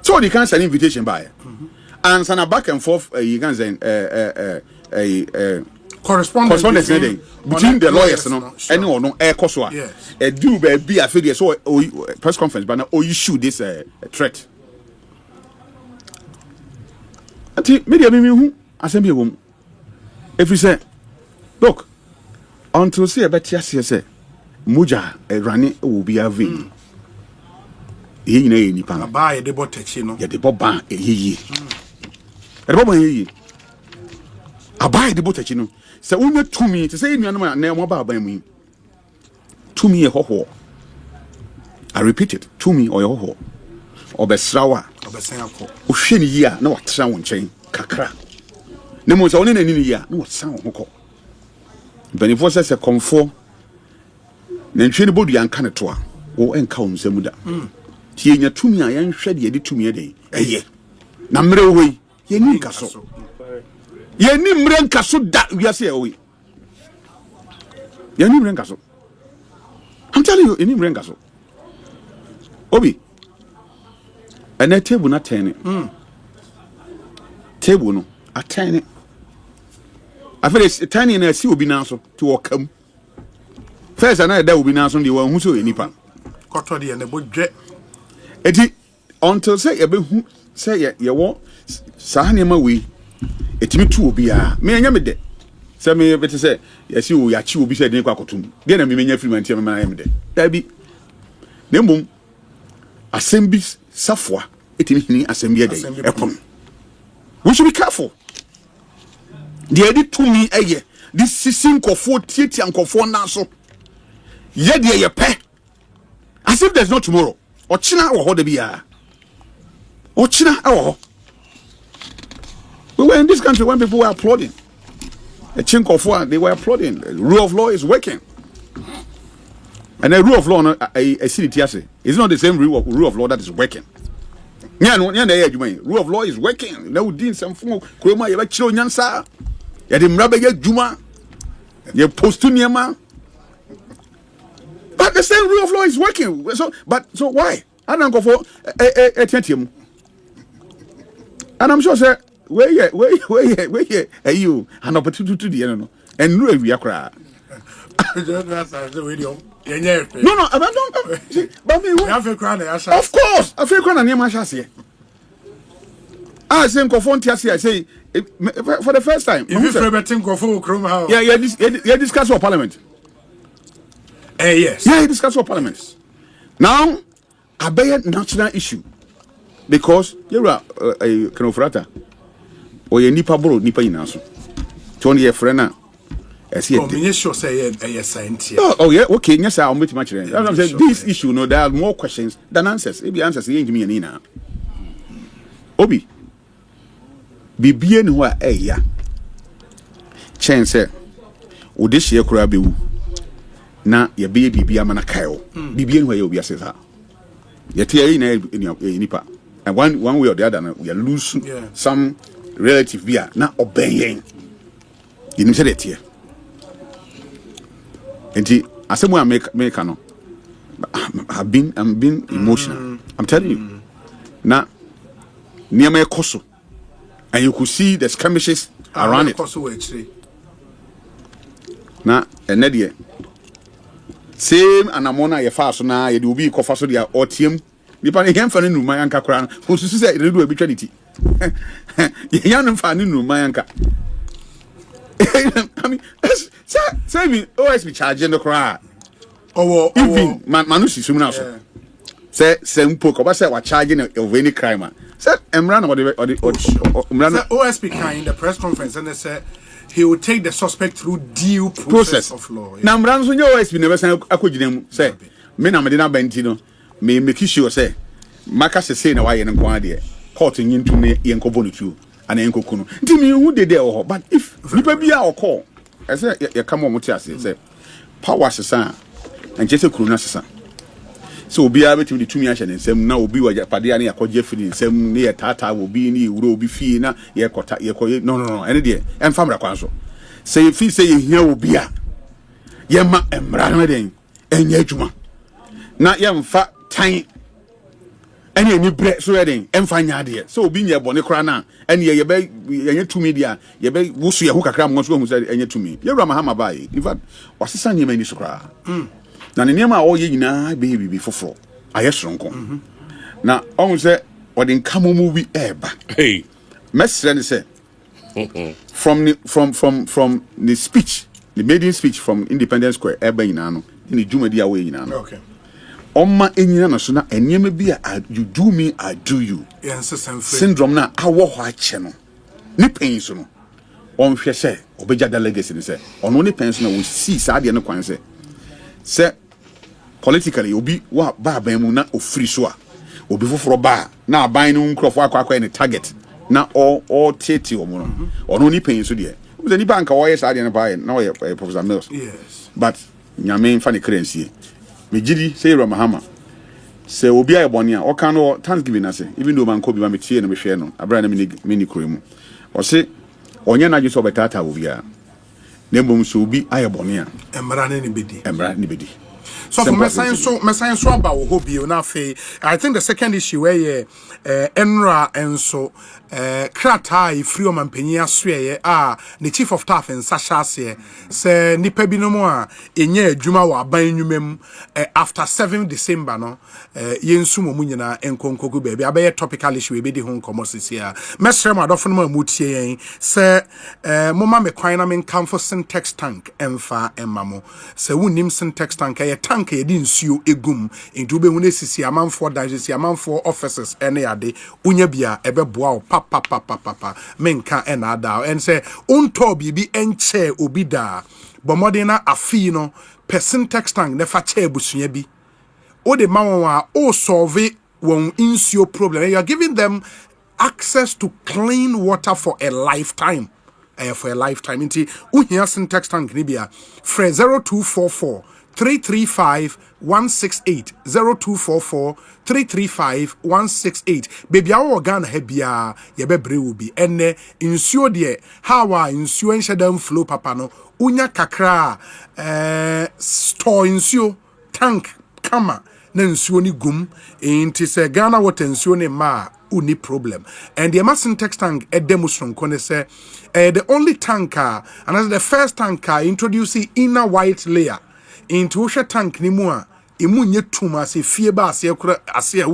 So you can't send invitation by. And send a back and forth you can send correspondence between the lawyers no any or no air koswa do be a figure so press conference but now issue this threat anti media me hu assembly wom if you say look until say betia say moja rani will be a vein ye nyina ye nipa ba ye de botachi no ye de boba ye e boba ye abai de botachi no se unye tumi to say nuanum na mo ba ban mu tumi e hoho I repeat it tumi o ye hoho obesrawa obesan akọ o hwe ni yi a na watra won chen kakra ne mo se oni na ni yi a na wotsan ho kọ benifo se komfo na ntwe ni bodu yanka ne to a wo enka won samu da tie nya tumi a yan hwe de de tumi de eye na mre wo ye ni kaso ye ni mre nkaso da wiase e wo ye ni mre nkaso I'm telling you ni mre nkaso obi and table na 10 table no a 10 I feel it's 10 na see obi na so to wakam first na da obi na so de wan hu so enipa koto de na bodwe eti until say ye be hu say ye wo sahane ma we etimi tu obi a me anya me de say me bete say ye see o ya chi obi say de kwa kotum de na me menya free man tie me na me de da bi nembum assembly safwa etimi hini assembly de epon we should be careful the edit to me eye this sissing kofo titi and kofo naso. Ye de ye pe. As if there's no tomorrow. Ochina wo ho de bia. Ochina wo. We were in this country when people were applauding. A chink of one, they were applauding. The rule of law is working. And the rule of law, I see it here. It's not the same rule of law that is working. Rule of law is working. Now, doing some form of Kroma, you like Chilo Nyansa. You had him Rabbi Juma. You post to Niama. But the same rule of law is working. So why? I don't go for a tentium. And I'm sure, sir, where you an opportunity to the end, and no, we are crying. No, I don't. But me, of course, I feel crying near my chassis. I say, I say, for the first time. Yeah, discuss for parliament. Yes. Yeah, discuss for parliament. Now, a bad national issue because you are a Ofori-Atta or a nipa bro, nipa inaso. 20 year friend now. Oh yeah, okay. Yes, I'll meet much. This issue, no, there are more questions than answers. Maybe answers ain't me any now. Obi, be bien who are ya. Chance, would this year could be na your baby be a man a cow. Be bien where you'll be a says. You're tearing in your nipa, and one way or the other, we are losing some relative beer, not obeying. You know, said it here. And I said, "I make no. I'm being emotional. I'm telling you. Now, near my Koso, and you could see the skirmishes around it. Now, and Nadia, same and Amona, your fast now, you will be coffee or team. Depending on him, my anchor crown, who said, "You do a biternity." Young fan in my anchor. I mean, say me always be charging the cry. Oh, even Manusi Sumna. Say, poke, but say, what charging of any crime. Say, Emran or the OSP in the press conference and they said he would take the suspect through due process of law. Now, Brans, when you always be never say, I could say, Mena Medina Bentino may make sure say, Macas say, no, I am quite courting into me in Kobonitu. And Enko Kuno. Tell me who did there, but if you be our call, I say, you come on, say, power son, and just a crooner son. So be able to the 2 years and some now be what Padiani, a called Jeffrey, some near Tata will be near, will be Fina, no, any day, and Famra Council. Say if he say here will be a Yama and Ramadan and Yajuma. Not young fat tiny. Any new bread sweating and find idea. So being your bonnet crana and ye be to media, ye be wusu ya hookah cram who said any to me. You're Mahama by. In fact, what's the son you made cry? Now, the name all ye na baby before floor. I yes, uncle. Now, almost said, what in come movie eba. Hey, Messi said from the speech, the maiden speech from Independence Square, eba inano, in the Jumedia way inano. Okay. Oma enyina na so na enyeme bi a you do me I do you syndrome na awo ho ache no ne pain so no on hwe se obeja da legacy ni se ono ne pain so na wo see sa de ne kwan se politically obi wa ba ban mu na ofiri so a obi foforo ba na aban no nkrofo akwa ne target na all tete o mu no ono ne pain so de wo ze ni banka wo ye sa de ne ba na wo ye Professor Mills yes but nyame fa ne currency me gidi say Mahama say obi aye boni a o kan no Thanksgiving na say even though man ko bi ma me tie na me hwe no abra na me ni kuremu o say onye na jiso betata obi a na mbom so obi aye boni a emra na ni bedi so Simple for my science about hobby na fe I think the second issue where enra enso krata ifri o mampanyia soe the chief of staff in Sashase se nipa bi no mo a enye adwuma wa ban nwumam after 7 December no yensu mo nyina enkonkogu baby abaye topical issue e be di ho nkomosisi a mesrem adofo no ma mutie yen se moma me kwan na men camphor syntax tank emfa emamo se wunim syntax tank ye tank ye di nsuo egum into be hu sisi amanfo dan sisi amanfo officers ene ade unya bia ebeboa o papa menka ena ada en say unto bibi enche obi da bomodena afi no person text tank ne fa che busua bi o de ma won o solve won nsuo problem. You are giving them access to clean water for a lifetime. For a lifetime. Inti uhia syntax tank ni bia fre 0244 335 168 0244 335 168 baby awo Ghana ha bia ye bebre wo bi enne nsuo de hawa nsuo nhedam flow papa no unya kakra store nsuo tank kama na nsuo ni gum inti se Ghana water nsuo ni ma uni problem. And the Amasin text tank a demonstration kone say the only tanker and as the first tanker introducing inner white layer into Osha tank ni mua imu nye tuma se fie ba ase kura ase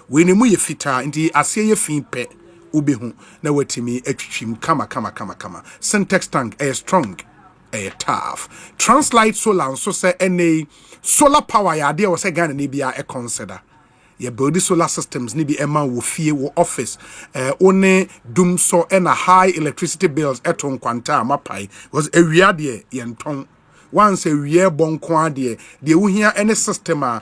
we ni mu ye fita inti ase ye fin pe ubehu na watimi atwitwim kama syntax tank a strong a tough translate solar so say any solar power ya de was Ghana ni bia e consider ye build solar systems ni bi ema wo fie wo office one dum so and a high electricity bills eton kwanta mapai was awia de ye nton once a year bon kwa de uhia any system a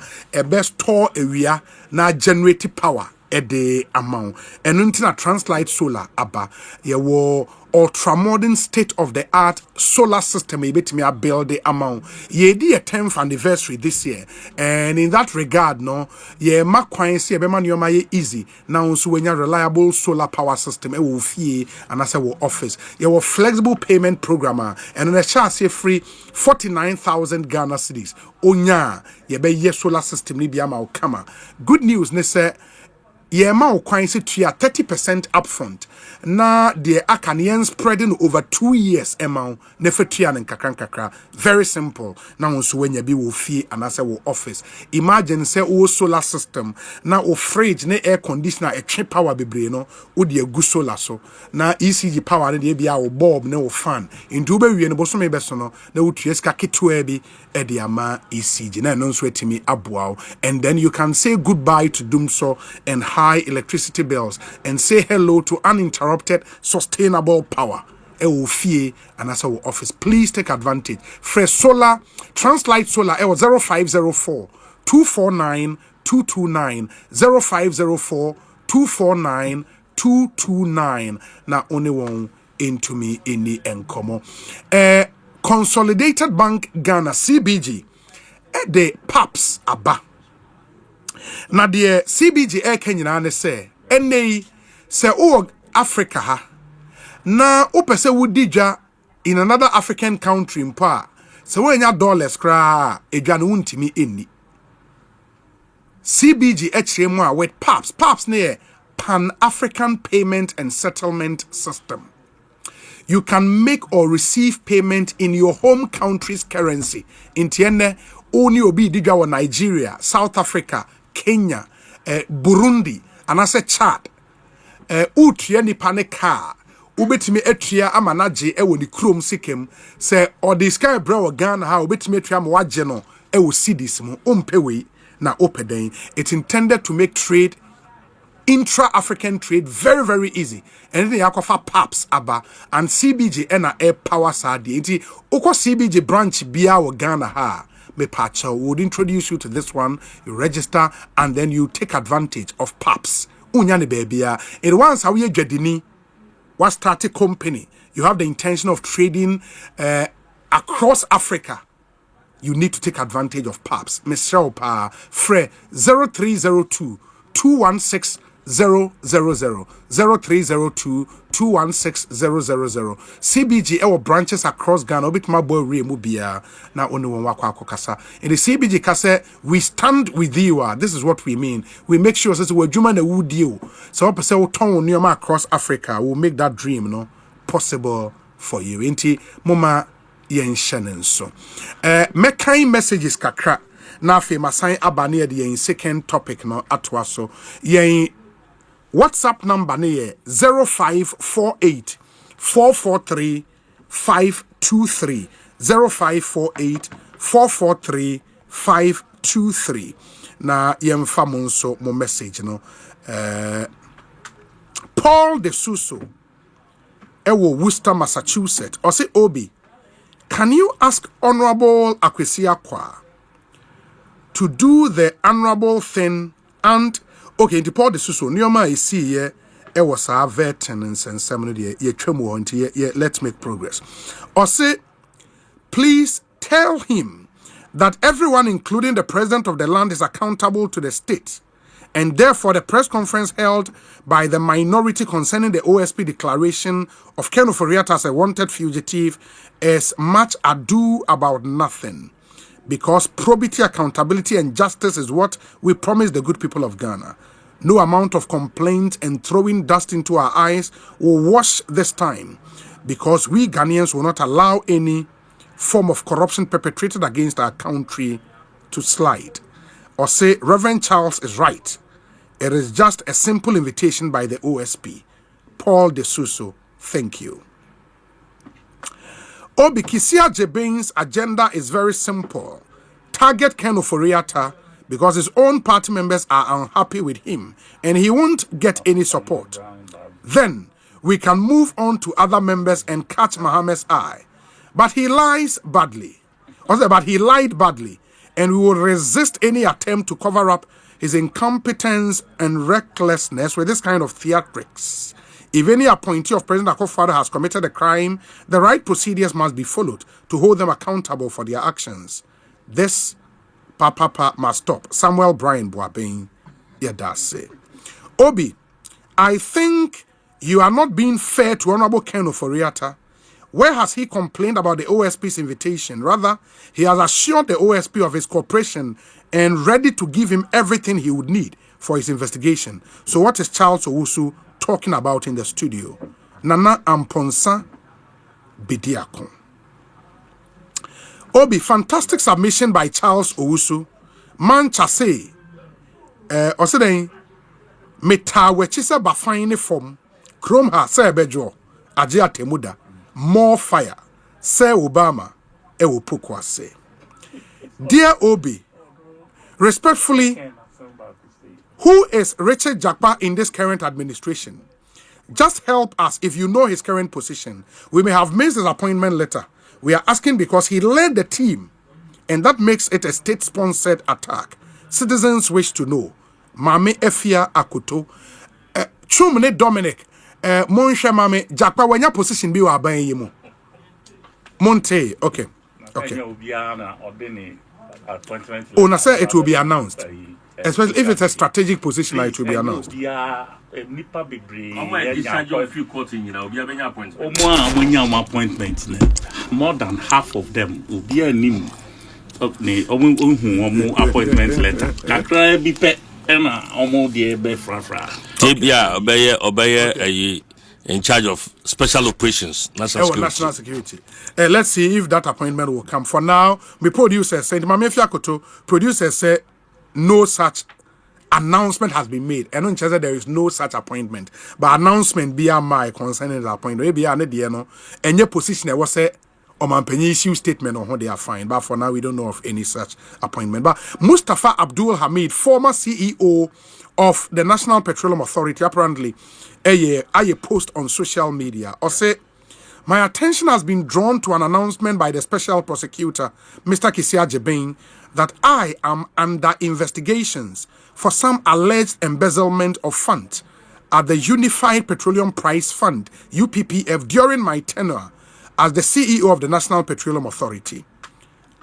best store awia na generate power e de amount and until translate solar aba ye wo ultra-modern state-of-the-art solar system me a build the amount. Ye di a 10th anniversary this year. And in that regard, no, ye makwain si ebe man yoma ye easy. Now so when reliable solar power system e wo fie and as wo office. Ye wo flexible payment programmer and on a chassis free 49,000 Ghana cedis. Onya ye be ye solar system ni bi ama o kama. Good news ne se ye ma o kwan se tua 30% upfront na the akanian spreading over 2 years amount ne fetua ne kakra very simple na wonso wanya bi wo fie anase wo office. Imagine say wo solar system na o fridge ne air conditioner e twe power bebre no wo de agu solar so na ECG power ne de bia wo bulb ne wo fan into be wie ne boso me beso no na wo tua ska ketua bi e de ama ECG na no so etimi aboa and then you can say goodbye to Dumso and high electricity bills and say hello to uninterrupted sustainable power. Fie and as our office. Please take advantage. Fresh solar, translate solar 0504 249 229 0504 249 229. Now only one into me in the encomo. Consolidated Bank Ghana CBG the PAPS aba. Na the CBG Kenya ne say ene say o Africa ha na opese wudidwa in another African country mpa say wenya dollars kra edwa no untimi enni CBG hremu a with PAPS ne Pan African Payment and Settlement System. You can make or receive payment in your home country's currency. Intienne oni obi didwa wa Nigeria, South Africa, Kenya, Burundi, and as a Chad. Utia ni pane car. Ubetimi etria amanaje ewo ni krom sikem. Se odi sky bro Ghana ha ubetimi etria mo waje no ewo cedis mo ompewe na opeden. It's intended to make trade intra-African trade very, very easy. Anything yakofa PAPS aba and CBG ena air power sadi. Iti uko CBG branch biya wa Ghana ha. Me pacha would introduce you to this one. You register and then you take advantage of PAPS. Unyani bebia. It once how you jedini what start a company. You have the intention of trading across Africa. You need to take advantage of PAPS. Michelle Pa Fre 0302 216 000 0302 216 000 CBG our branches across Ghana bit my boy Mubia na only one kasa in the CBG kase we stand with you. This is what we mean. We make sure that we juma na wood deal so person will turn on across Africa will make that dream possible for you. Inti mama yen shanen so kind messages kakra na fe masan abane de yen second topic no atwa so yen WhatsApp number ne 0548 443 523 0548 443 523. Na yemfa mo nso mo message no. Paul de Suso ewo Worcester, Massachusetts. Or say Obi, can you ask Honorable Akwesi to do the honorable thing and okay, the Paul de Suso nioma is see here was our veterans and seminary ye twemu until ye let's make progress. Or say, please tell him that everyone, including the president of the land, is accountable to the state, and therefore the press conference held by the minority concerning the OSP declaration of Ken Ofori-Atta as a wanted fugitive is much ado about nothing, because probity, accountability, and justice is what we promise the good people of Ghana. No amount of complaint and throwing dust into our eyes will wash this time, because we Ghanaians will not allow any form of corruption perpetrated against our country to slide. Or say, Reverend Charles is right. It is just a simple invitation by the OSP. Paul de Suso, thank you. Obi Kisia Jebein's agenda is very simple. Target Ken Ofori-Atta because his own party members are unhappy with him and he won't get any support. Then we can move on to other members and catch Mahama's eye. But he lies badly. But he lied badly, and we will resist any attempt to cover up his incompetence and recklessness with this kind of theatrics. If any appointee of President Akufo-Addo has committed a crime, the right procedures must be followed to hold them accountable for their actions. This must stop. Samuel Brian Boabeng Yadase. Obi, I think you are not being fair to Honorable Ken Ofori-Atta. Where has he complained about the OSP's invitation? Rather, he has assured the OSP of his cooperation and ready to give him everything he would need for his investigation. So what is Charles Owusu talking about in the studio? Nana Amponsa Bidiakon. Obi, fantastic submission by Charles Owusu. Man chase. Oseden meta wechisa bafine form. Krom ha se bejo. Ajia temuda. More fire. Say Obama. Ewo pokwase. Dear Obi, respectfully, who is Richard Jakpa in this current administration? Just help us if you know his current position. We may have missed his appointment letter. We are asking because he led the team, and that makes it a state-sponsored attack. Citizens wish to know. Mame Efia Akuto. Chumne Dominic. Monshe Mame Jakpa wanya position bi wa ban yimu. Monte. Okay. Okay. Oh, na say it will be announced. Especially if it's a strategic position, it will be announced. More than half of them will be a name appointment letter. In charge of special operations, national security. Let's see if that appointment will come. For now, my producer said, Mamefia Koto, producer said, no such announcement has been made. And on Chester, there is no such appointment. But announcement be my concerning the appointment. Maybe and your position was say Omanpenyi issue statement on how they are fine. But for now, we don't know of any such appointment. But Mustafa Abdul Hamid, former CEO of the National Petroleum Authority, apparently, a post on social media or say, my attention has been drawn to an announcement by the special prosecutor, Mr. Kisia Jebein, that I am under investigations for some alleged embezzlement of funds at the Unified Petroleum Price Fund, UPPF, during my tenure as the CEO of the National Petroleum Authority.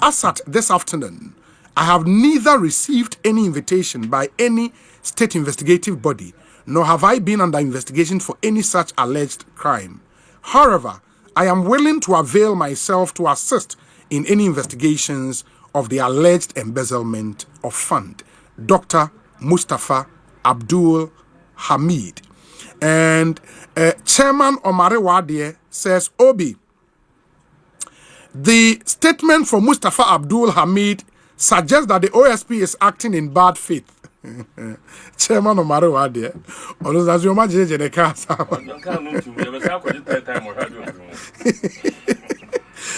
As at this afternoon, I have neither received any invitation by any state investigative body, nor have I been under investigation for any such alleged crime. However, I am willing to avail myself to assist in any investigations of the alleged embezzlement of fund. Dr. Mustafa Abdul Hamid. And Chairman Omare Wadie says, Obi, the statement from Mustafa Abdul Hamid suggests that the OSP is acting in bad faith. Chairman Omare Wadie.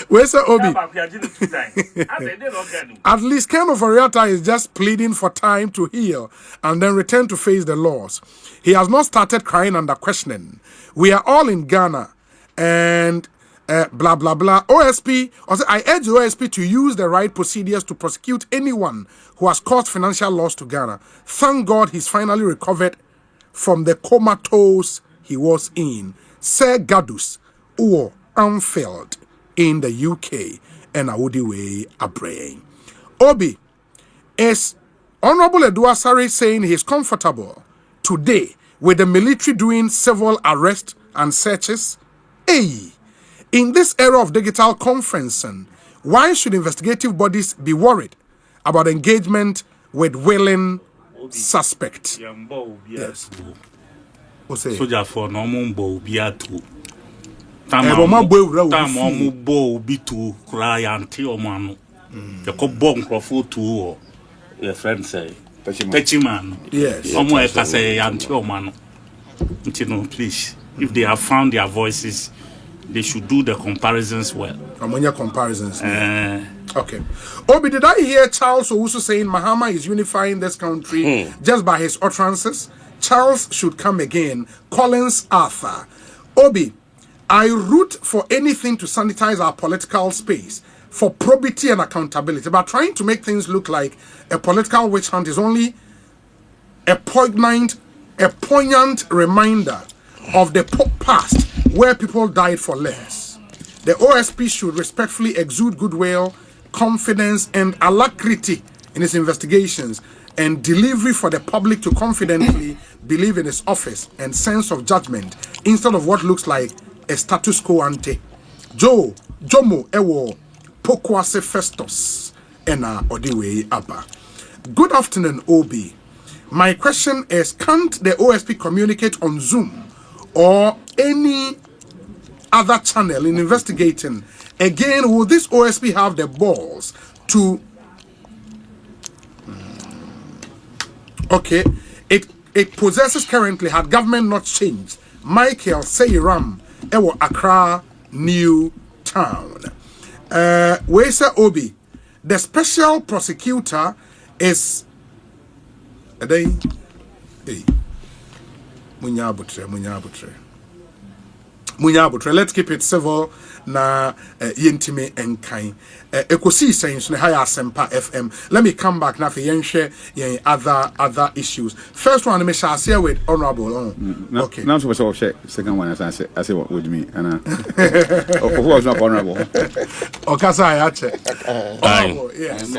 Where's Obi? At least Ken Ofori-Atta is just pleading for time to heal and then return to face the laws. He has not started crying under questioning. We are all in Ghana and blah blah blah. OSP, also, I urge the OSP to use the right procedures to prosecute anyone who has caused financial loss to Ghana. Thank God he's finally recovered from the comatose he was in. Sir Gadus or Anfield in the UK and Awudiwe Abraying. Obi, is Honorable Eduasari saying he's comfortable today with the military doing civil arrests and searches? Hey, in this era of digital conferencing, why should investigative bodies be worried about engagement with willing suspects? Yes. Soldier for no mumbo biatu. Tamo bo bitu client or manu. The cobon crofo to your friend say. Pechiman. Yes. Somewhere can say anti manu. Please. If they have found their voices, they should do the comparisons well. Ammonia comparisons. Okay. Obi, did I hear Charles Owusu saying Mahama is unifying this country just by his utterances? Charles should come again. Collins Arthur. Obi, I root for anything to sanitize our political space for probity and accountability. But trying to make things look like a political witch hunt is only a poignant reminder of the past where people died for less. The OSP should respectfully exude goodwill, confidence, and alacrity in its investigations and delivery for the public to confidently believe in its office and sense of judgment instead of what looks like a status quo ante. Jomo Ewo Pokwase Festus Ena Odiwe Abba. Good afternoon, Obi. My question is, can't the OSP communicate on Zoom or any other channel in investigating? Again, will this OSP have the balls to... Okay, it possesses currently, had government not changed, Michael Seiram, Ewo Accra, New Town. Wesa Obi, the special prosecutor is... Munyabutre. Let's keep it civil na yentime enkai. Ekosiisen so higher Sempa FM. Let me come back now for yenhwe yen other issues. First one me shall share with honorable. Okay. Now so share second one as I say what with me and of course not honorable. Okasa ya che. Honorable, yes.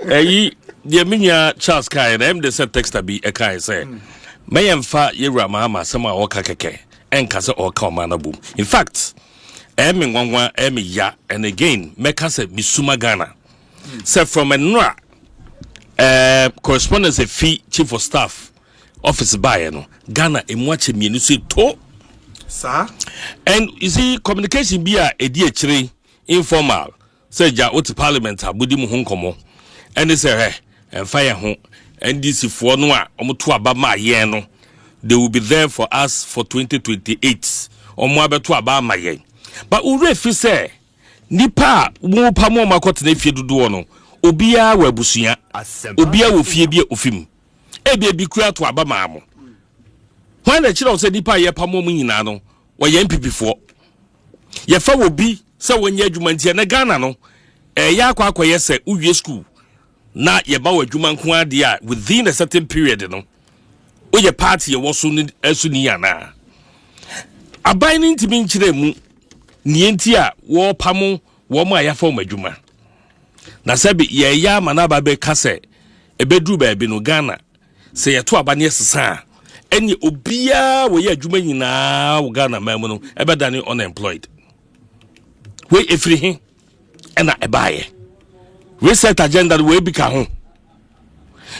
Eyi the minya Charles Kai them they said text be a kai say. Mayemfa yewura Mahama sama oka keke enkase oka omanabu. In fact, emi ngwangwa emi ya and again meka se misuma Ghana. Say from enra correspondence a fee chief of staff office buy no Ghana emwache mienu so to sir. And you see communication be a edi akire informal say ja oti parliament abudi mu honkomo and they say hey emfa ye ho NDC for no omoto aba ma ye no they will be there for us for 2028 omo abeto aba ma ye but ure fi say nipa mo pa mo makote na fie dudu no obia wa busua obia wo fie bia ofim e bi kura to aba ma mo when the children say nipa ye pa mo nyina no wo ye NPP for ye fa wo bi se wonye adwuma ntia na Ghana no ya akwa ye se uwie school na yeba wadwuma nko ade a within a certain period no oye party ye woso ni asu ni yana aban ni ntimi nkire mu ni enti a wo pamo wo ma ya fa madwuma na sabi ye ya mana ba be kase ebedru ba bi no Ghana se ye to aba ne sesa eni obia wo ye adwuma nyina wo Ghana mamu no ebedane unemployed we efiri he ena ebaye reset agenda we bika ho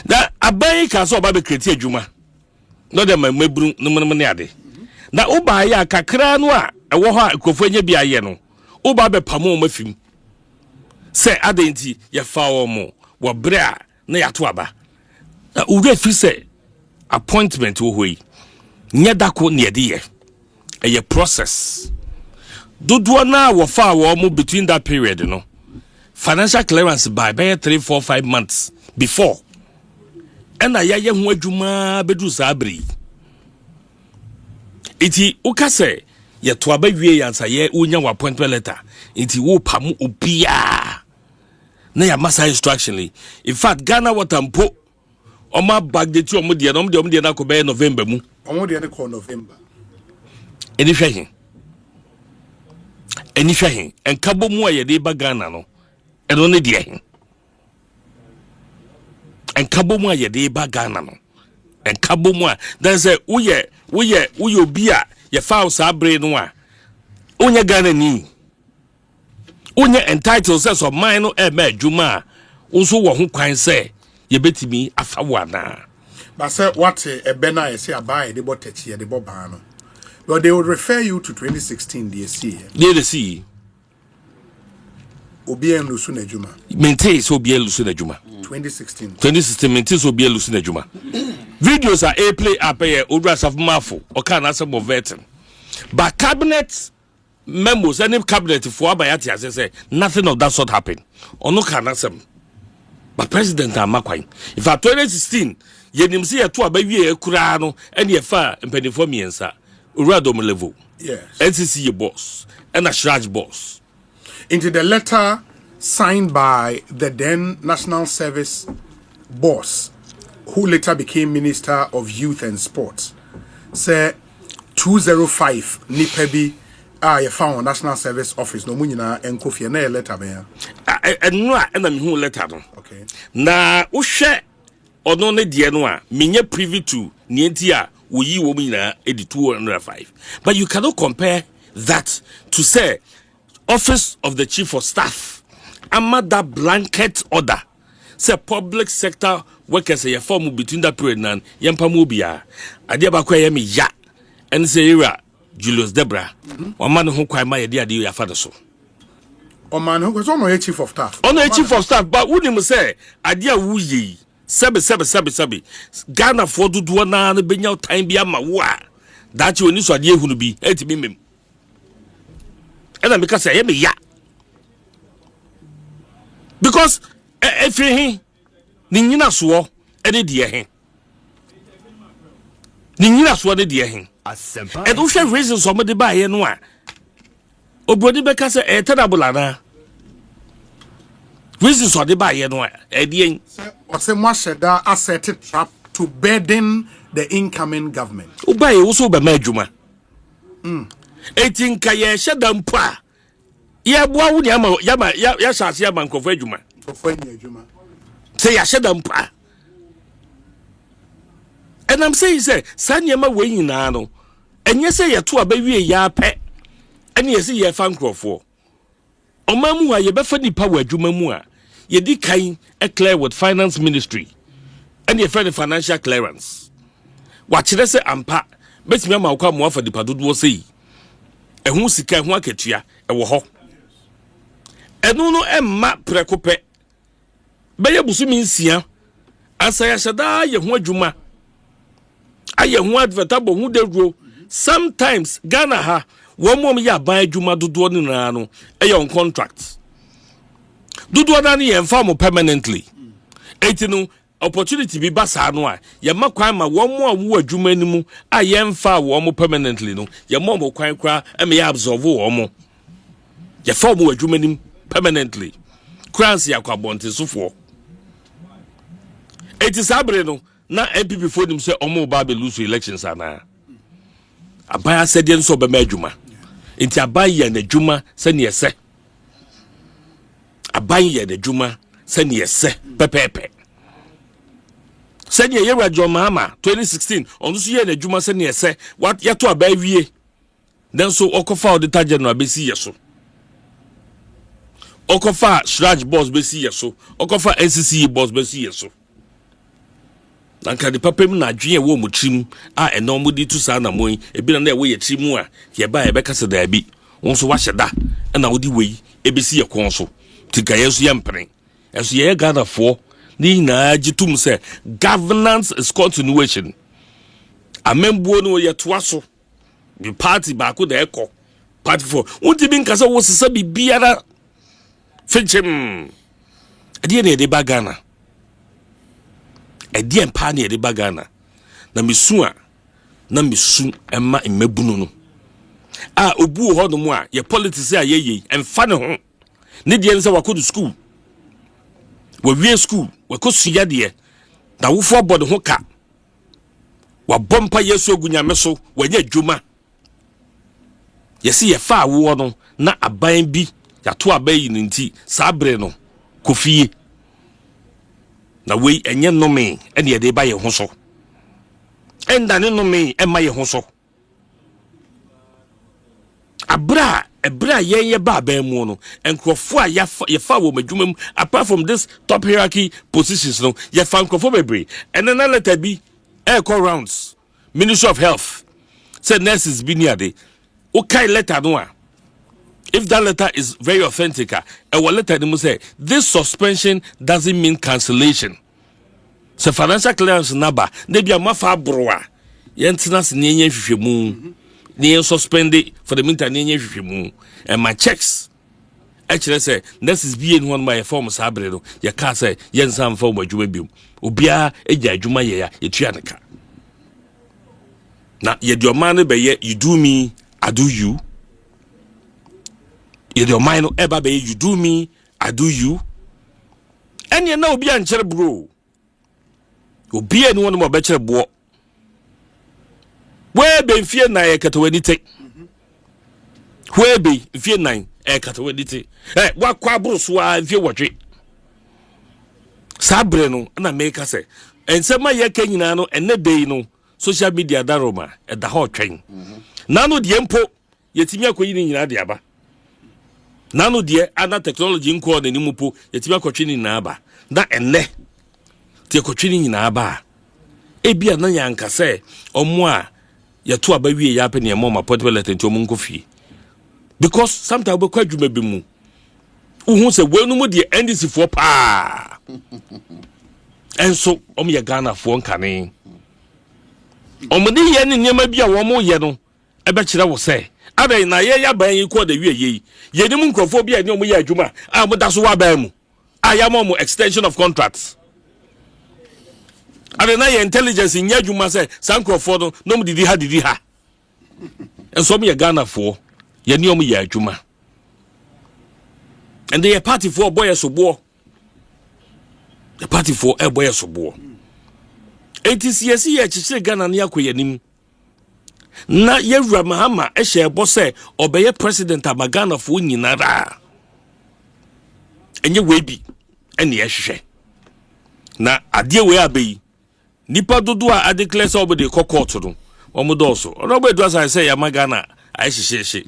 that abai ka so ba be create adwuma no dem maburu no ne ade na uba ya kakra no a ewo ho akofo nya bia ye no uba be pamo mafim se adenti ye fa wo mo wo bre a na ya to aba na ure fi se appointment wo hoi nya dako ne ade ye process dodoɔ na wɔfa wɔn between that period no financial clearance by 3, 4, 5 months before ɛna yɛyɛ ho adwuma bɛdu saa bere iti ukase ye to abawie yansa ye unya wa appointment letter iti wo pamu obia na ya masa instructionally in fact Ghana watampo oma bag de ti omde na ko be November mu omde na ko November eni hwehin enkabo mu aye de ba Ghana no eno ne de hin enkabo mu aye de ba Ghana no enkabo mu a then say woye obi a ye foul sa bre no a onye Ghana ni onye entitled says of mine no e ma adwuma unso wo ho kwan say ye betimi afa wana but say what e be na ye say abai de botechi ye de boba no but they would refer you to 2016 the see obi en lusu na adwuma maintain so obi en lusu na adwuma 2016 maintain so obi en lusu na adwuma videos are a play up here Odra Safmafo or can answer more vetting. But cabinet memos, any cabinet for Abayati as I say, nothing of that sort happened. Or no can answer. But President Amakwine, if at 2016, Yenim see a 2 baby a Kurano, and ye far and penny for me and sir, Uradom level. Yes. NCC boss and a Shraj boss. Into the letter signed by the then National Service boss, who later became Minister of Youth and Sports, say 205 Nipebi you found National Service Office no munina enkofi na letter be no a na me hu letter no okay na wo hwe ono ne de no a menye privy to nienti a wo yi wo munina edi 205 but you cannot compare that to say Office of the Chief of Staff ama that blanket order say public sector workers a form between that period and yampa mobia ade ba kwa yemi ya and say era Julius Debra o man ho kwa ma ye de ade ya fa de so o man ho so no chief of staff chief of staff but wouldn't say ade a wu yi sebe Ghana for dodo na na benya time bia ma wo a that you ni so ade ehunu bi etimi mem and I because say yemi ya because everything ni nyina so ene de he ni nyina so ene de he e do hwe reasons so me de ba ye no a obrodi be ka say terrible na reasons so de ba ye no a e de o say mo sheda asset trap to burden the incoming government o ba ye wo so ba ma adwuma etin ka ye sheda mpo a ye boa wo ni ama ya shase ya bankofo adwuma say ya sheda mpa and I'm saying say sanyema we nyina no enye say ye to abawie ya pe ene ye say ye fa nkrofo omamu a ye befa nipa wa adwuma mu a ye di kan e clear with finance ministry and ye friend financial clearance wa kire say ampa betimi ama akwa mo afa dipa dodo sei ehun sika ehun aketua e wo ho enu no emma prekope beye busumi nsia asa ya shada ye ho adwuma aye ho advertable hu dedro sometimes Ghana ha wo mom ya ban adwuma dodo ni na no e on contract dodo na ne ye mfa mo permanently etinu opportunity bi basa no a ye makwan ma wo mo awu adwuma ni mu a ye mfa wo mo permanently no ye mo mo kwan kra e me ya absorb wo mo ye fa mo adwuma ni permanently crans ya kwa bonte sofo it is abre no na NPP for them say omo ba be lose elections ana abaya said yen so be ma adwuma enti abaya na adwuma se ne yese abaya na adwuma se ne yese pepepe se ne yewra John Mahama 2016 onu so ye na adwuma se ne yese what yato abaya wie then so okofa auditor general be si yeso okofa Shraj boss be si yeso okofa NCC boss be si yeso nanka de papem na adwen wo mu trim a eno mu di tu sa na moyi e bi na we ye trimu a ye ba ye be kasa da bi wonso wa hyeda na wo di wei e be si ye kon so tika yeso ye mpren eso ye Ghana for ni na gitum se governance is continuation amembuo no ye toa so bi party ba ko da ekọ party for won't be nkasa wo sesa bibiara fechem ade na de bagana ade empa na de bagana na mesu a na mesu emma mmabunu no a obu ho no mu a ye politics a ye emfa ne ho ne de nsa wakodu school wie school wakosua de na wofo body ho ka wa bompa yesu ogunyame so wanya dwuma yesi ye fa wo no na aban bi yato aban yi nti sabre no kofie na we enye nome ene ye de ba ye ho so enda ne nome ema ye ho so ebra ye ba aban mu no enkrofo a ye fa wo madwuma mu apart from this top hierarchy positions no ye fa enkrofo bebre and then letter bi call rounds Ministry of Health said nurses be near the okay letter no. If that letter is very authentic, a letter they must say this suspension doesn't mean cancellation. So financial clearance number they be a mafa broa yentina nyenye hwehwemu ne suspended for the meantime nyenye hwehwemu and my checks actually say nurses be in one my form sabre no ya ka say yensan form adwuma biom obia egya adwuma ye ya yetua ne ka na ye de man be ye you do me I do you ye de man no eba be you do me I do you enye na obi anchere bro obi enu won mo be chere bo we be mfie na ye katawani te we be mfie nan e katawani te wa kwa bro so a mfie wotwe sabre no na make say ensema ye kanyina no enne be no social media daroma at the hot train. Nano the empo yetimia ko yini nyina de aba. Nano de ana technology nko na nimupo yetimia ko twini na aba. Na enne te ko twini nyina aba. Ebia na yanka se omo a yeto aba wie ya pe ne mo ma portable atenti omo nko fie. Because sometimes we kwa dwuma bi mu. Uhu se wenu mu de NDC for pa. Enso omo ye Ghana for nkane. Omudi ye ni nyema bia wo mo ye no ebe kire wo se abai na ye ya ban yi ko da wie ye ye ni mu nkrofo bia ni omo ye adwuma a mo da so wa ban mu aya mo extension of contracts abai na ye intelligence nya adwuma se san nkrofo no mo didi ha enso mo ye Ghana fo ye ni omo ye adwuma and the party for boy so bo the party for e boy so bo ATCSE ya chichire Ghana na yakoyanim na yewura Mahama ehye ebo se obeye president abagana fo nyinara enye webi ene ehwehwe na ade we abeyi nipa dodo a declare se obede court no omodo so onobo edu asa se ya magana ayehyehyehye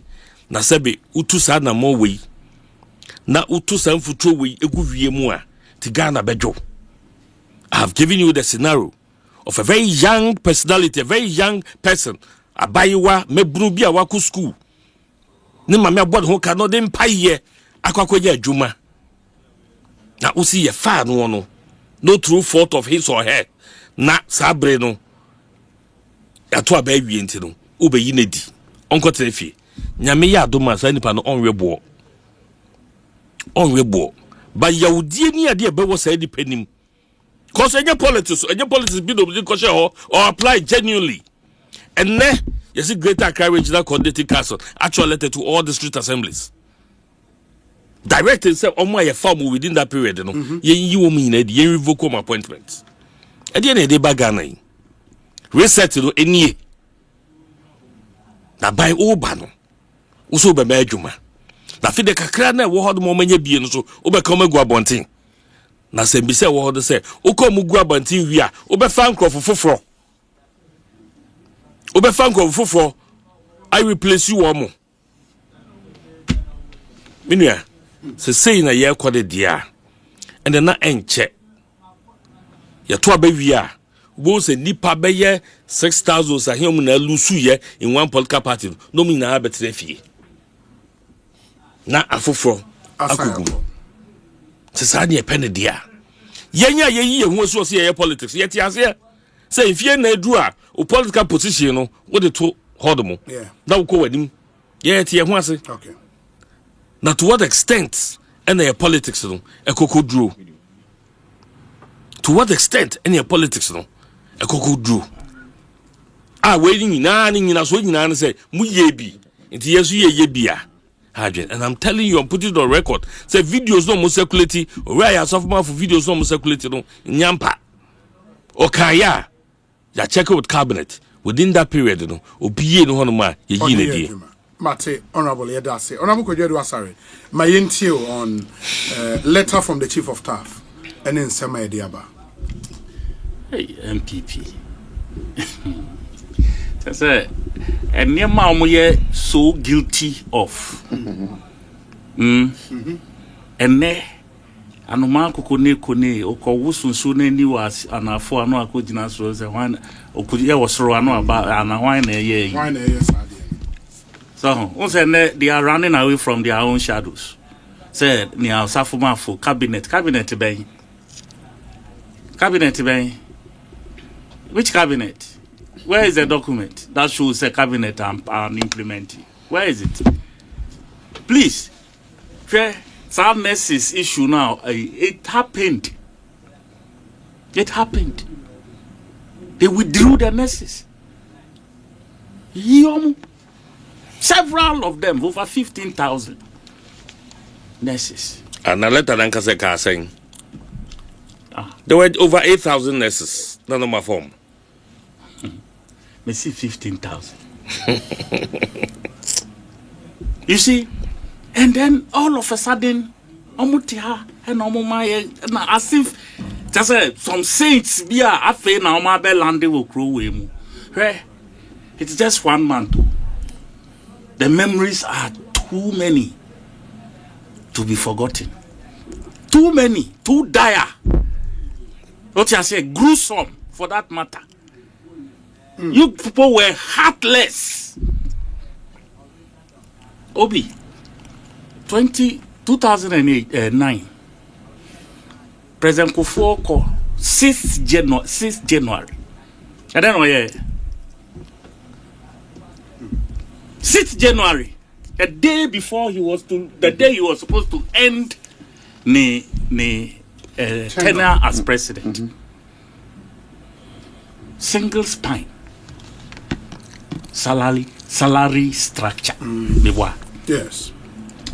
na sebe utu sa na mo we na utu sa mfuto we egu wie mu a ti Ghana bejo. I have given you the scenario of a very young personality, a very young person. Abayiwa mebru bia waku school. Ni mame abod ho ka no de mpaye akwakoye adwuma. Na usi ye fa no no true fault of his or her. Na sabre no. Ato abayi enti no. Obeyi nedi. Onko trefie. Nyame ya adoma sa nipa no onwebo. Onwebo. Ba yawudie ni ade ebe wo sa edi panim. Cause any politics be no or apply genuinely. And then you see Greater Accra Regional Coordinating Council actually letter to all the street assemblies. Directed say my farm within that period, you mean you revoke my appointment. At the end of the bagana. Reset to any na by Obano. Uso be majuma. Na fi de kakra na wo hodo mo manya bie no so obekoma gu abonten. Na sembi se wo hodo se ukomu gu abonten wi a obefa nkrofo foforo. Obefa nkrofo foforo I replace you omo. Minua se sei na ye kwade dia. Ende na enche. Ye to abawi a wo se nipa be ye 6,000 sa him na lusu ye in one political party no mi na abetre fie. Na afoforo akugu. Se sa ne pen dia. Yenya ye yi hu so ye politics ye ti ase say fie na edu a o political position no wo de to hodomo na wo ko wadim Yeah, tie ho ase. Okay. Now to what extent any politics no ekoko duro? To what extent any politics no ekoko duro? We nyina so nyina say mu ye bi. Nti yesu ye bia. And I'm telling you, I'm putting it on record. Say videos no mo circulate, where ya suffer for videos no mo circulate no nyampa. Okaya. Ya check it with cabinet. Within that period no, obiye no hono ma ye yi na die. Mate, Honorable Yedase. Honorable Kojedu Asare. My intio on letter from the Chief of Staff. And then Sema Ediaba. Hey, NPP. That's it. And near Mamoye so guilty of. And ne anoma kone okowusun so na ni was anafo ano akogina so se wan okuye wosoro ano aba ana wan na ye. Why na yes ade. So, they are running away from their own shadows. Said, ni Safumafo cabinet ben. Cabinet ben. Which cabinet? Where is the document that shows the cabinet and implementing? Where is it? Please, sadness issue now. It happened. It happened. They withdrew the nurses. Several of them, over 15,000 nurses. And a letter than Kaseka saying there were over 8,000 nurses. None of my form. Me see 15,000. You see, and then all of a sudden, Omutiha and Omumaya, as if just some saints be a Afenyo na Omabe lande will crow him. It's just 1 month. The memories are too many to be forgotten. Too many, too dire. What I say, gruesome for that matter. You people were heartless. Obi, 2009, President Kufuor called 6th January. I don't know, yeah. 6th January, the day he was supposed to end the tenure as president. Single spine salary structure yes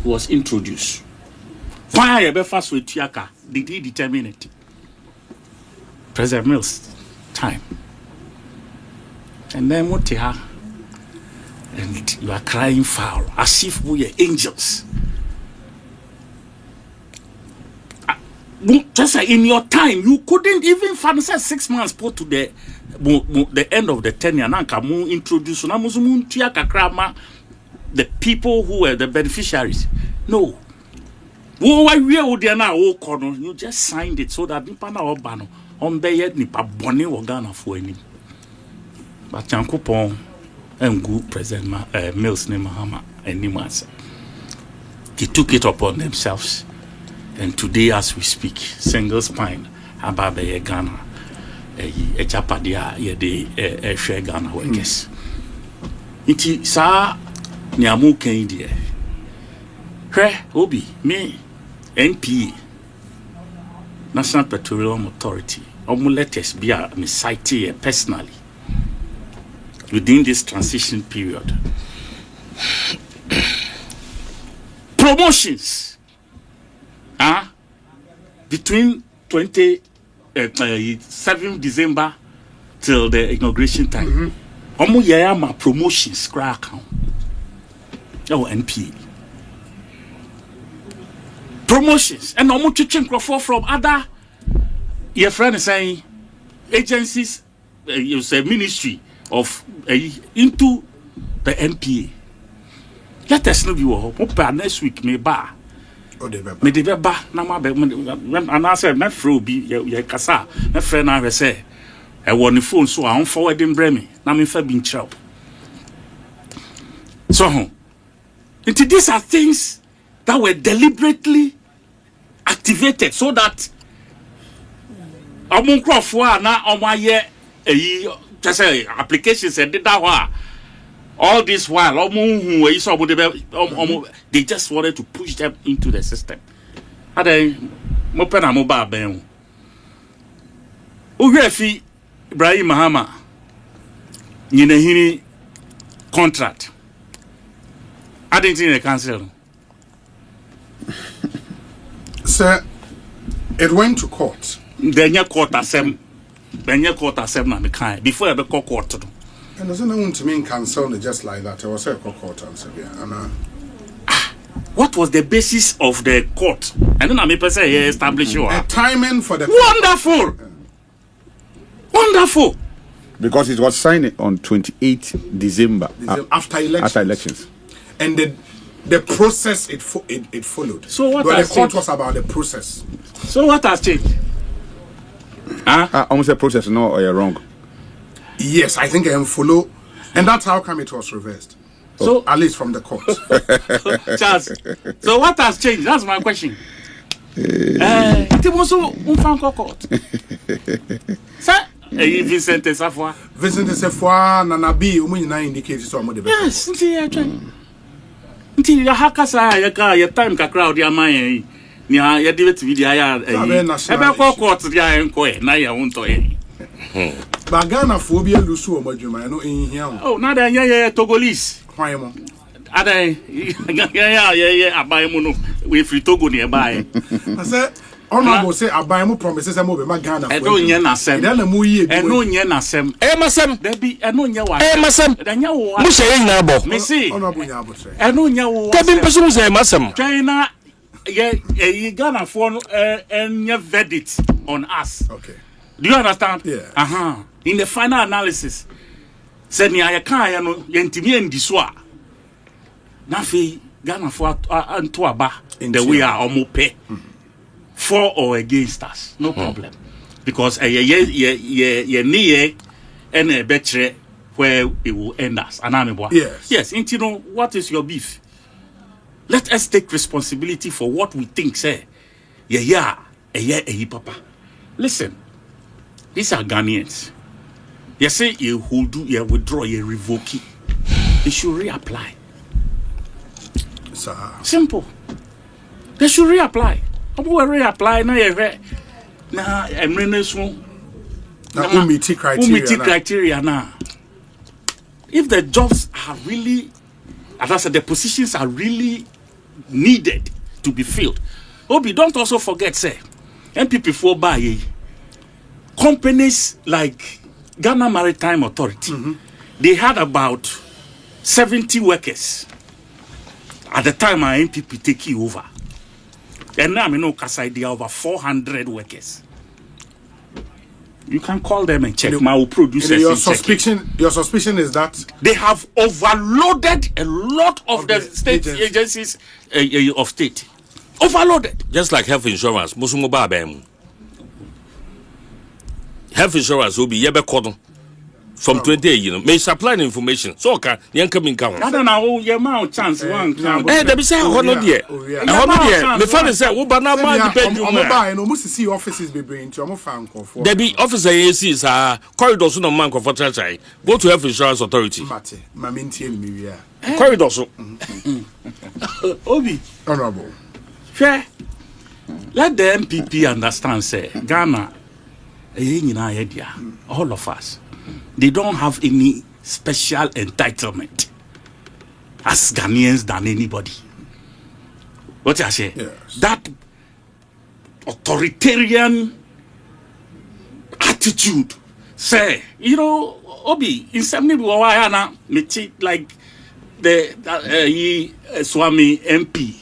was introduced. Why did he determine it? President Mills time. And then what and you are crying foul as if we are angels. Just like in your time, you couldn't even find 6 months put to the end of the tenure. Introduce the people who were the beneficiaries. No. You just signed it so that nipa na obano on beye nipa boni organa for any. But Yankupon and good President Mills ne Mahama and Nimasa. He took it upon themselves. And today, as we speak, single spine, Ababe Ghana, a Japadia, a share Ghana workers. Iti sa Niamu Kendi. Obi, me, NPA, National Petroleum Authority, let us be a cite personally within this transition period. Promotions. Between 7th December till the inauguration time, my promotions crack account. NPA promotions and from other your friend is saying agencies, you say ministry of into the NPA. Let us know you next week may bar. Me de beba na ma be and I said my fro bi ye kasa my friend na say e won phone so I forwarding bremi na me fa bi nchiraw. So these are things that were deliberately activated so that omunkrofo na omaye just say applications and did that All this while, they just wanted to push them into the system. And then, Mopena Moba Ben. Ugefi Ibrahim Mahama, Yinehini contract. I didn't think they cancel. Sir, it went to court. Then you court assem. Na me kind before I be court. And doesn't want to mean cancel just like that. I was a court answer. What was the basis of the court? And then I may say establish you. A timing for the wonderful. Wonderful. Because it was signed on 28 December. After elections. And the process it followed. So what but has the court changed? was about the process. So what has changed? Almost a process, no, or you're wrong. Yes, I think I am follow, and that's how come it was reversed. So at least from the court. Charles. So what has changed? That's my question. Court. Sir, Vincent Safwa. Vincent Safwa, Nanabi, Umina indicated some of the yes, until your hackers are your time crowd, your mind. Nya ya debate video ya court ya enko na ya wonto ba Ghana phobia lusu o madwuma no ehia oh na da ya Togolese hwan mo ada ya abai mu no we free Togo ne bae I say honorable say abai mu promises am be ma Ghana phobia eno nye na sem na mu yi eno nye na sem masem da bi eno nye wa masem da nya wo mu shey nyina bo me see honorable nya abotre eno nye wo da bi peso mu say masem China Ghana for any verdict on us. Okay. Do you understand? Yeah. In the final analysis, said ni ayaka no yentimi endiswa. Na fe Ghana for anto aba the way are omope. For or against us, no problem. Because ye niye and a betre where it will end us. Yes. Yes, you know what is your beef? Let us take responsibility for what we think, say. Papa. Listen, these are Ghanaians. You say you hold, you withdraw, you revoke it. They should reapply. Sir. Simple. They should reapply. How will reapply now? Umiti criteria now. If the jobs are really, as I said, the positions are really needed to be filled. Obi, don't also forget, say, NPP 4 by companies like Ghana Maritime Authority, they had about 70 workers at the time our NPP take it over. And now I know Kasai, they are over 400 workers. You can call them and check. My producers. Your suspicion is that they have overloaded a lot of the state agencies of state. Overloaded. Just like health insurance. Health insurance will be yebe from 20, you know, may supply the information. So can you come in count? I don't know your mouth chance one. There be say hono there. Hono there. Me fan say wo bana ma depend you. No must see offices be bring to mo fan for. There be officer is corridor so no man for try. Go to health insurance authority. Mate, ma mentie me wi corridor so. Obi, honorable. Fair. Let the NPP understand say Ghana all of us. They don't have any special entitlement as Ghanaians than anybody. What I say? Yes. That authoritarian attitude, say, you know, Obi, in some like the Swami MP.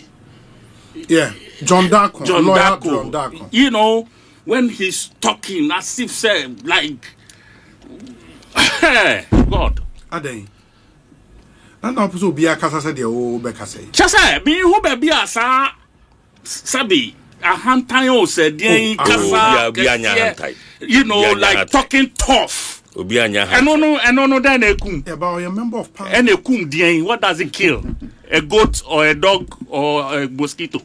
Yeah, John Darko. You know, when he's talking as if say like God. Adey. And now people be a kasa say the o be kasa. Chasa me who be asa sabi a hantan said the kasa. You know, like talking tough. And no then ekum. Yeah, but you're a member of parliament. And ekum the what does it kill? A goat or a dog or a mosquito?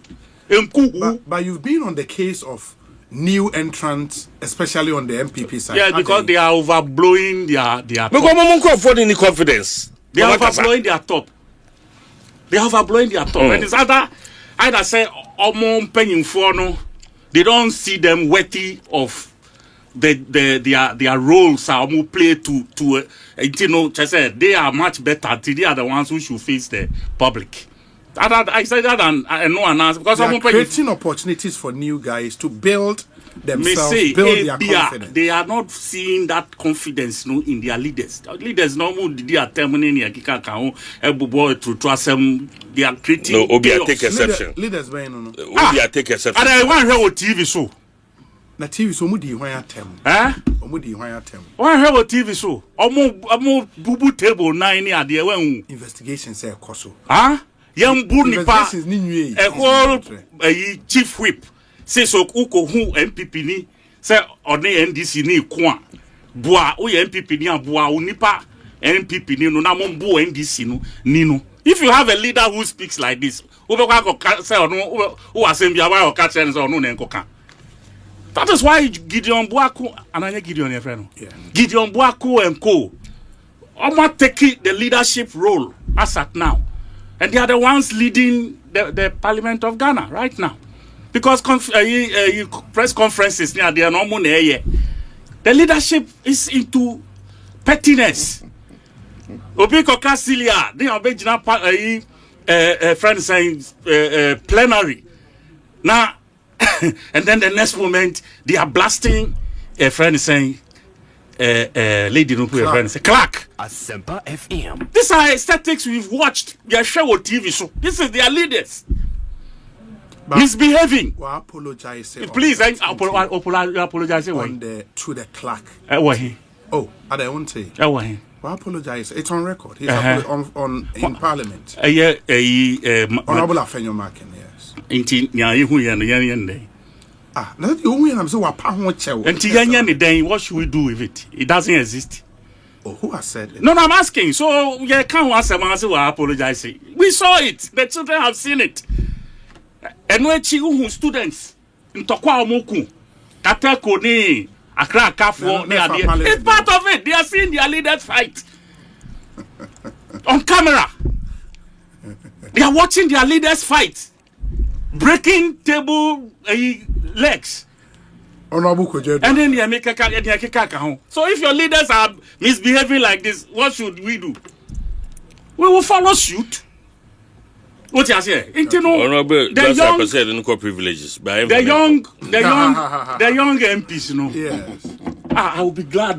But you've been on the case of new entrants, especially on the MPP side. Yeah, because they are overblowing their because Mom afford any confidence. They are overblowing their top. And it's either say Omon Penning Forno, they don't see them worthy of their roles are play to you know, I said they are much better. They are the ones who should face the public. I said that and no one else because I'm creating opportunities for new guys to build themselves, build their confidence. They are not seeing that confidence, no, in their leaders. Leaders no more they are terminating they are creating. No, Obi, I take exception. Leaders, no. Obi, I take exception. And I want to hear TV show. Na TV so mudi hwan atem. Omudi hwan atem. Wan hear TV so. Omo bubu table 9 ni ade wan investigation say ekoso. Yam bu nipa. A whole chief whip say so uko hu NPP ni say one NDC ni kwa. Boa o NPP ni aboa o nipa NPP ni no na mo bu NDC no ni no. If you have a leader who speaks like this, who say ono who assembly wa o ka chen say ono na enkoka. That is why Gideon Buaku and Gideon your friend. Yeah. Gideon Buaku and Co. Almost taking the leadership role as at now. And they are the ones leading the Parliament of Ghana right now. Because press conferences near they are no money. The leadership is into pettiness. Obiko Casilia, they are beginning friend saying plenary. Now and then the next moment they are blasting a friend saying lady no put a friend say Clark Asempa FM. These are aesthetics we've watched their show on TV show. This is their leaders misbehaving. Well, apologize. Please apologize on the to the Clark. Oh, I don't say. Well, apologize. It's on record. He's on in Parliament. Honorable Afenyo-Markin. Inti nya yehu ye no yen na the only am say wa pa ho chew. Inti yan ni den, what should we do with it? It doesn't exist. Oh, who has said it? No, I'm asking. So you can't answer man say we apologize. We saw it. The children have seen it. And when who students ntokwa omoku kateko ni akra kafo ni ade. It's part of it. They are seeing their leaders fight on camera. They are watching their leaders fight. Breaking table legs. And then they make a so if your leaders are misbehaving like this, what should we do? We will follow suit. What you say? The young MPs, you know. Yes. I will be glad.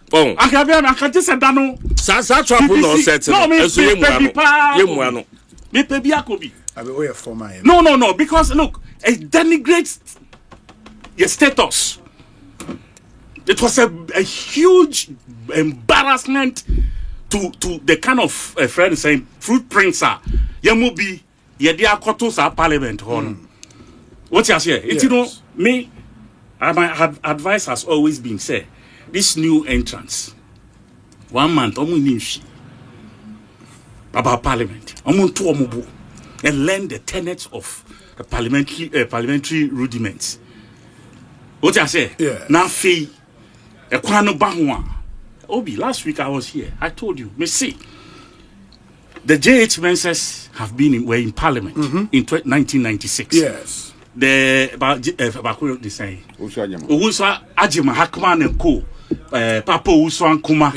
Bon, I can't just say no. Sa trouble no set. No, me baby Akobi. I be way for my. No, because look, it denigrates your status. It was a huge embarrassment to the kind of friend saying fruit prints are Yamubi Yedia Kotos are parliament hon. What you say? It's you know me. My advice has always been said. This new entrance, 1 month, about parliament, and learn the tenets of the parliamentary rudiments. What I say? Yeah. Now, Obi, last week I was here. I told you, me see, the JH Menses were in parliament in 1996. Yes. The the say Uswa Ajima Hakman and Co. Papa Uswan Kuma,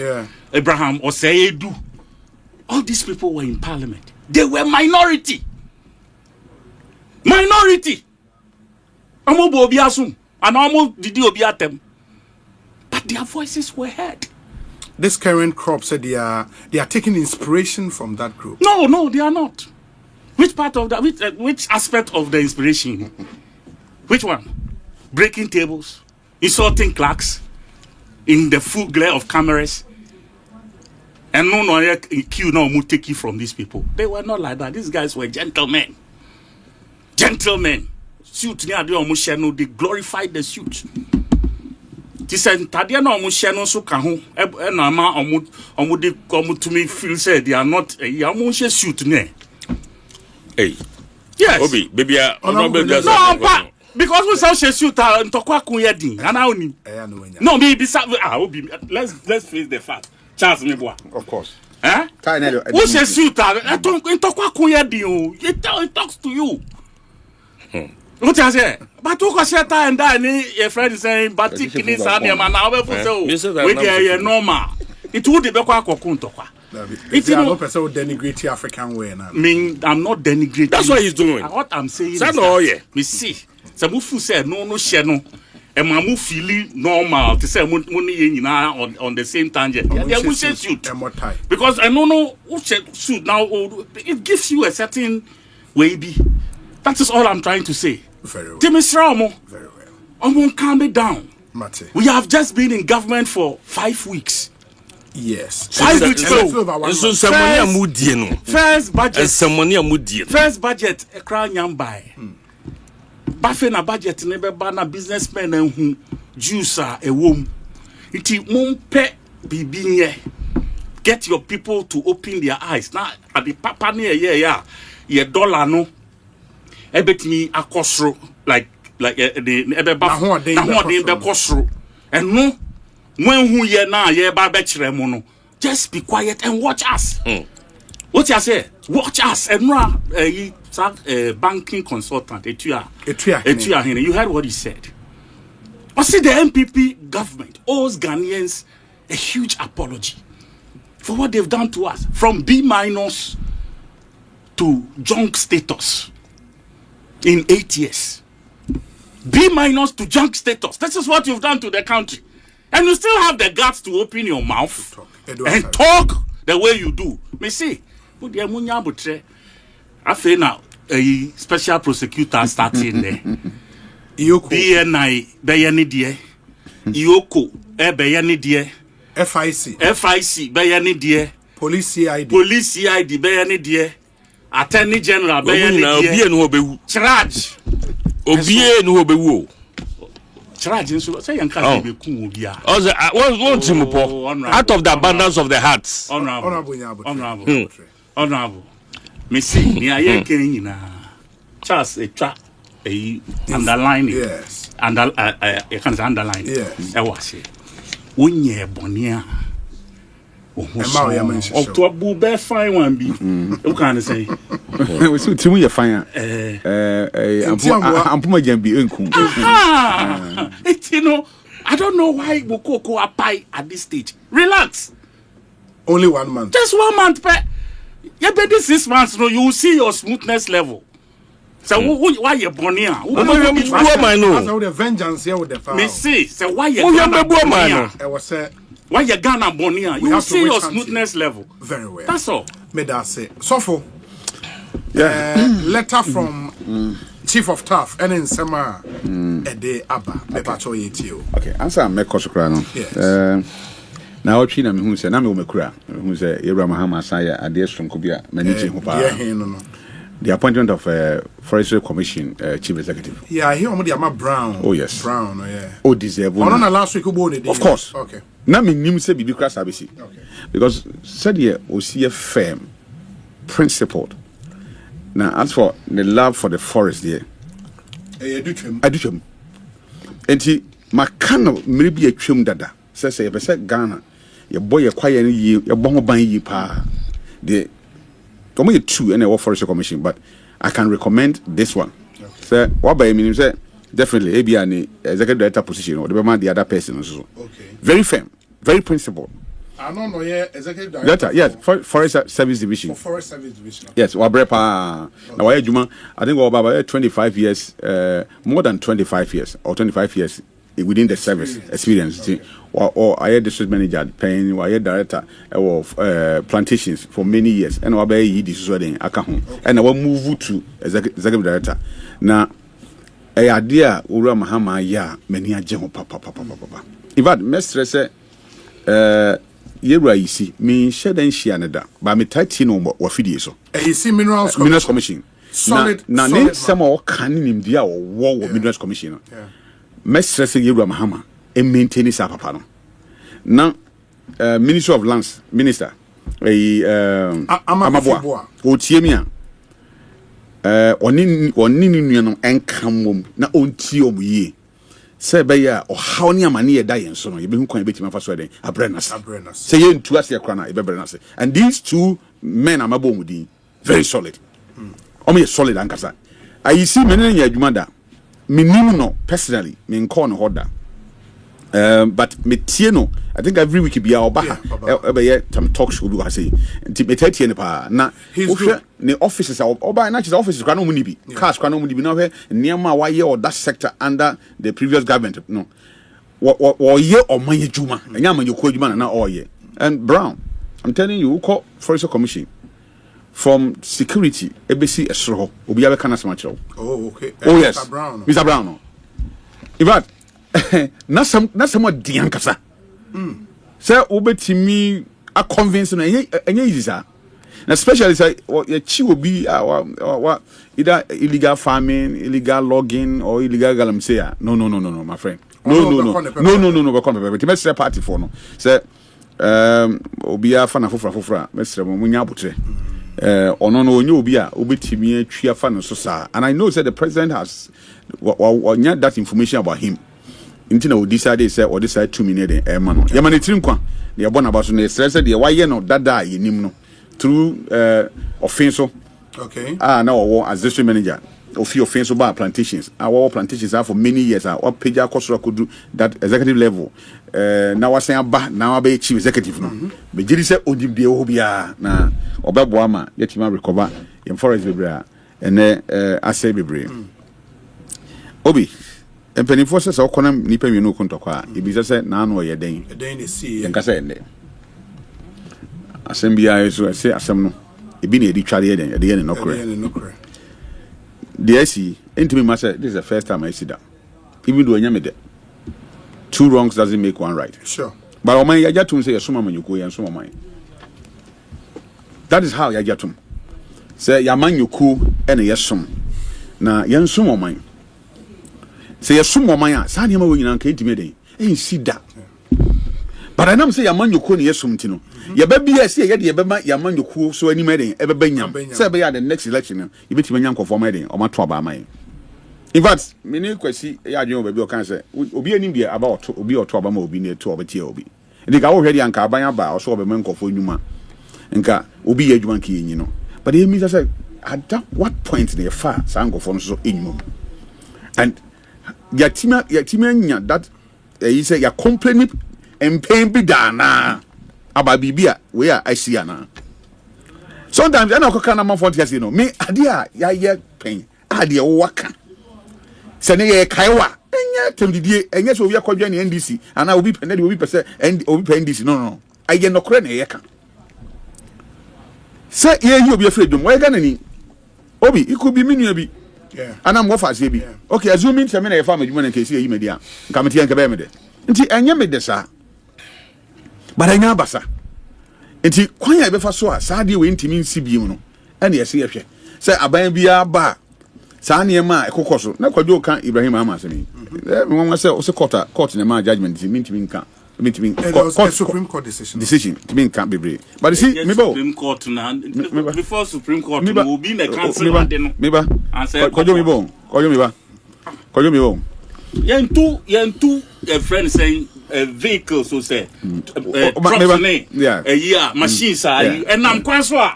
Abraham Oseyedu. All these people were in parliament. They were minority. Amobo Obiasum and almost did Obiatem. But their voices were heard. This current crop said they are taking inspiration from that group. No, they are not. Which part of that? Which aspect of the inspiration? Which one? Breaking tables, insulting clerks in the full glare of cameras, and no queue no mu take you from these people. They were not like that. These guys were gentlemen. Suit near the omusheno, they glorified the suit. This said Tadia no omusheno so kahu and ama omudi come to me feel said they are not a suit ne. Hey. Yes. Obi, baby, no, because we say she shoot ntokwa kun ye din ana oni no me be let's face the fact Charles Meboa of course who say shoot ntokwa kun ye din o it talks to you what you say but who say and that your friend is saying batik ni sa na na we say we dey normal it would be kwa akokun ntokwa. It's not person who denigrate African way now. I'm not denigrating. That's what he's doing. What I'm saying is that me see. Some who say no share no. And my move feeling normal to say money on the same tangent. Yeah, we say shoot. Because I don't know who shoot now. It gives you a certain way be. That is all I'm trying to say. Very well. Very well. Calm it down. Mate. We have just been in government for 5 weeks. Yes. 5 weeks ago. First budget. First budget. Ekra nyambai. Bafe na budget nebe ba na businessmen en hu juice ewom. Iti mumpe bibinye. Get your people to open their eyes. Now at the papa near ye dollar no. Ebetimi akosro like the ebe ba na ho de be kosro. And no when who ye na ye ba be kire mu no, just be quiet and watch us. What you say? Watch us. And banking consultant Etua, you heard what he said. I see the NPP government owes Ghanaians a huge apology for what they've done to us, from B- to junk status in 8 years. B- to junk status. This is what you've done to the country. And you still have the guts to open your mouth and talk the way you do. Me see, put the munya butre. Afenyo, a special prosecutor starting there. BNI, Bayani die. Ioko, Bayani die. FIC, Bayani die. Police CID, Bayani die. Attorney General, Bayani die. Charge. Obie no obewu. Charge so say yan can be kun obia. One out of the abundance of the hearts. Honorable. Me see, me aye ken nyina. Charles etwa underline. Yes. You can underline. Yes. E was say. Wonye bone a. October be fine one be. You can say. We so timu ye fine. Ampuma jambi enku. You know, I don't know why Bokoko apply at this stage. Relax. Only 1 month. Just 1 month, but yeah, but this 6 months, no, you will see your smoothness level. So why you born here? The vengeance here with the power. Me see, so why you why you Ghana born here? You will see your smoothness level. Very well. That's all. May that say. So for letter from Chief of Staff and in Sema Ede Abba. Okay, answer me kosukra no. Yes. Now what na me hu se na me o mekura hu se Mahama saya ade sonko bia manage ho pa. The appointment of Forestry Commission Chief Executive. Yeah, I hear Omodi Brown. Oh yes. Brown, yeah. Oh deserve. On last week of course. Okay. Na me nim se bibi kra sabisi. Okay. Because said here o see a firm principled. Now as for the love for the forest there. I do twem. Enti makano mribi atwem dada. Say you be Ghana. Your boy your quiet ye your bon ban ye pa. The come you two and a Forestry Commission, but I can recommend this one. Okay. So what by meaning say definitely ABI any executive director position or the other person also. Okay. Very firm, very principled. I don't know executive director. Yes, Forest Service Division. For Forest Service Division. Okay. Yes, Wabrepa. Now why Juma? I think about 25 years, more than 25 years or 25 years within the service experience. Okay. Or I had district manager, paying, or I had director of plantations for many years, and I be this wedding, and I will move to executive director. Now, a idea Ura Mahama ya many a general papa. In fact, Mestre said, Yera isi me shed and she another, but me tightino or fidi so. You see Minerals Commission. Solid. Now, name some or canning him dear or war Minerals Commission. Mestre said Yera Mahama. And maintain his papa. Now, Minister of Lands, Minister, Amabua, Otiemia, oni nuanom enkam wom na onti omuye se be ya o haw ne amane ye da yen so no ye be hu kwan betima fa so den abrenas se ye ntu ase ekra na ye be brenase and these two men amabo mudi very solid omo ye solid ankasa I see menen ya adwuma da menim no personally me call no hoda but me tie no I think every week be oba e some talk show bi say nti me tie ne pa na wo ne offices oba na chise offices kwa no mu ni bi cars kwa no mu ni bi na hwe niam a waye or that sector under the previous government no wo ye oman adwuma enya man yeko adwuma na oye and Brown I'm telling you call Forest Commission from security ebesi esro obi ya be kana sama chiro okay yes Mr. Brown no in fact na some dian kasa say obetimi a convince no enye easy sir na especially say you chi obi either illegal farming, illegal logging or illegal galamsey no my friend no be come be say party for no say obi afa na fofra mesre mo nya abotre ono no onye obi a obetimi atwa afa no so sa and I know say the president has that information about him intina o decide say o decide 2 million man no ye man tirim kwa na ye bona ba so na stress de waye no dada yenim no through offenso okay na wo as district manager of offenso bar plantations our plantations are for many years our page akosoro could do that executive level na wasan ba na wa be chief executive no be giri say odibde ho bia na obebo ama yetima recover in forest bebre ene ase bebre obi empeni forces so konam nipa mienu kontokwa ibisa se na anu ye den ne see en kasa ende asembia so se asem no ebi na edi tware den ede ye ne nokre the see intimi ma say this is the first time I see that even though anya me de two wrongs doesn't make one right sure but o man yaja tum say yesoma manyuko yensoma man that is how yaja tum say yamanyuko ene yesom na yensoma man say yesoma man a sa niam wo nyina kan intimi den en si da but I am say yamanyuko ne yesom tino ye ba bia say ye de ye ba ma yamanyuko so ani meden e be nyam say be ya the next election you bet me nyanko for meden o ma to aba man in fact me ni kwasi ya adwen obi o kan say obi ani bia about obi o to aba ma obi ne to obetie obi ndi ka wo hwede anka aban aba o so obe men nkofo nyuma nka obi ye adwuma nka yenyi no but he means say at what point the far sangofo no so enyum and yatima nya that he say ya complaining and pain be dana about bibia we are I see ana sometimes I know kana man for you know me adia ya ye pain adia waka se ne ye kaiwa enya temdidie enya so obi akwadwa ne NDC ana obi pende obi pese obi pende NDC no aye no kore na ye ka se ye yi obi afre dwom we ga nani obi iku bi minua bi ana mo fa se bi okay assuming se me na ye fa madwuma na kesi yi media nka metia nka be me de nti enye me de sa but anya basa nti kwan ya be fa so a sa de we ntimi nsi bi mu no ene ye se ye hwe se aban bia ba sa ne ma ekokoso na kwadwo kan Ibrahim Amasemi me won say o se court ne ma judgment ntimi nka court Supreme Court decision ntimi nka bebre but see me bo Supreme Court na before Supreme Court will be the council and no me ba kwadwo me bo yentu a friend saying a vehicle so say machines are and I'm quite sure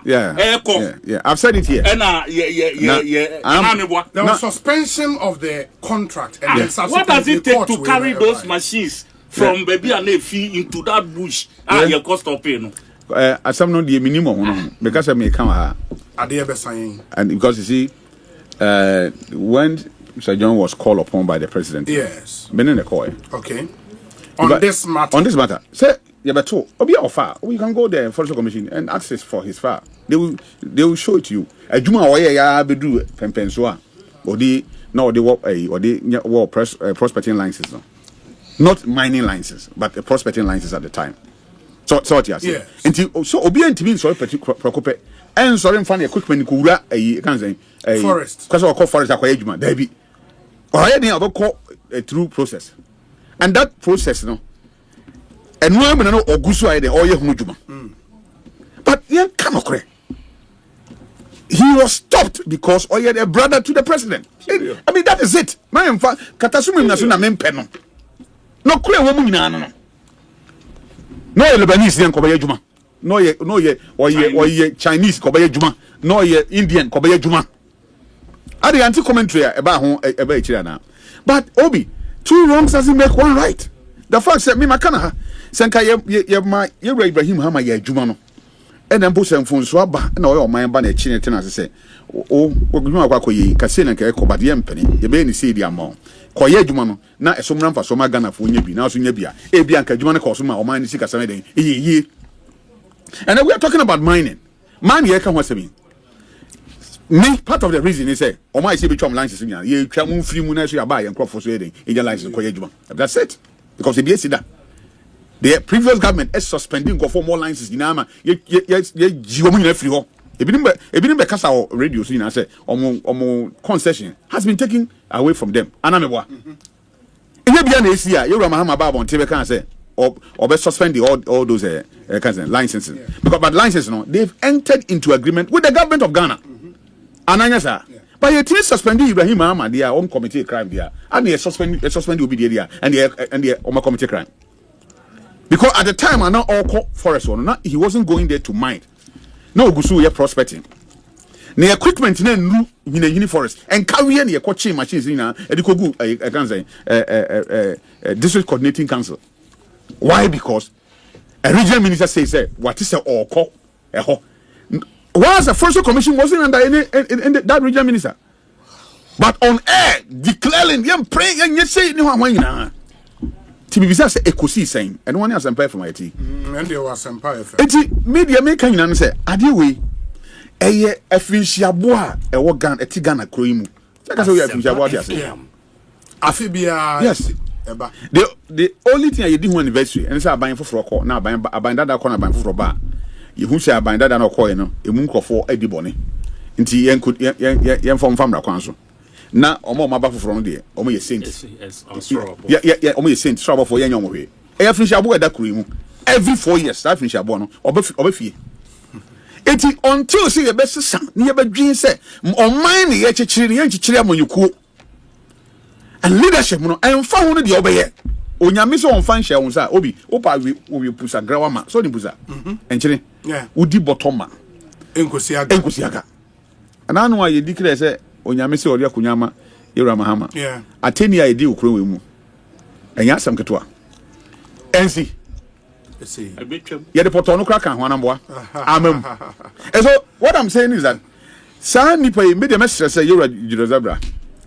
I've said it here there was suspension of the contract and then what does it take to carry those machines from baby and a fee into that bush your cost of pay no as some no the minimum because I may come and because you see when Mr. John was called upon by the president. Yes. Been in the call. Okay. On this matter. Say, yeah, but Obi Ofar, you can go there, Forest Commission, and access for his file. They will show it to you. A Juma Oya ya be do Pempensua. Or they were prospecting licenses. No. Not mining licenses, but the prospecting licenses at the time. So what you say. Until so Obi and Timin sorry preoccupy. And sorry funny equipment kura can say forest. Because I call forest akwa ejuma. There be. Or I didn't call a true process. And that process, no. And no man no ogusu aye de oye hu djuma. But yen kan okre. he was stopped because he had a brother to the president. I mean, that is it. My katasumi nasuna mempeno. No kule womu ina no. No ye Lebanese yan kobaye juma. No ye Chinese kobaye juma. No ye Indian kobaye juma. Adi anti commentary eba ho eba echira na. But Obi, 2 wrongs doesn't make 1 right. The fact that me makana ha senka ye Ibrahim Mahama ye juma no. And then push them for swaba and all my ban a chin tenant say, oh, what you are quay, Cassina Keko, but the empany, the Benny see the amount. Koye Jumano, not a summer for Soma Ghana for Nebi, now Sunebia, a Bianca Jumana Cosuma or mine Sika Saturday, ye. And then we are talking about mining. Mine ye can what's I mean. Me, part of the reason is say, oh my CB Chom license, you can move 3 months you buy and crop for trading in your license Koye Juma. That's it. Because the BSC that. The previous government is suspending go for more licenses in Ama. Ye free ho. Ebinim be kasa radio so you say omo concession has been taken away from them. Anameboa. Ihe bia na esi a Yewura Mahama ba bon tebe kan say or be suspend all those licenses. Yeah. Because but licenses no they've entered into agreement with the government of Ghana. Ananya sir. But you tell suspending Ibrahim Mahama their own committee crime there. And they suspend will be there and they on committee crime. Because at the time, I not all forest one. He wasn't going there to mine. No, Gusu, you're prospecting. The equipment in a uni forest and carry any coaching machines in a district coordinating council. Why? Because a regional minister says, what is a all call? Whereas the first commission wasn't under any that regional minister. But on air, declaring, you're praying, and you say, no, I'm Tibisa say Ekosiisen and one has empire from IT. And there was empire. Eti media maker yin say ade we eye Afenyo-Markin e wo gan eti Ghana kroimu. Saka say we Afenyo-Markin dey say. Afibia yes. Eba. The only thing I did one anniversary and say aban foforo call na aban dada call na aban foforo ba. You who say aban dada no call no emu nkofo edi bone. Nti yen fam ra kwan so. Na omo maba foforo no de omo ye saint yeah omo ye saint trouble for yenyo we e Afenyo-Markin da kroimu every 4 years that Afenyo-Markin no obefie eti until see ye besesa ne ye badwin se on mine ye chichiri ye chichiri amanyukuo and leadership no emfa ho no de obeye onyame so on fan share won sa obi opa we pusa grawama so ni pusa enchire yeah udi botoma enkosiaga ananu wa ye declare say onyame se ori akunyama Yewura Mahama yeah ateni ya edi okuro we mu enya asam ketwa ensi see ye de poto no kra kan ho anamboa amam so what I'm saying is that sa nipa e media mesre say Yewura Jidozabra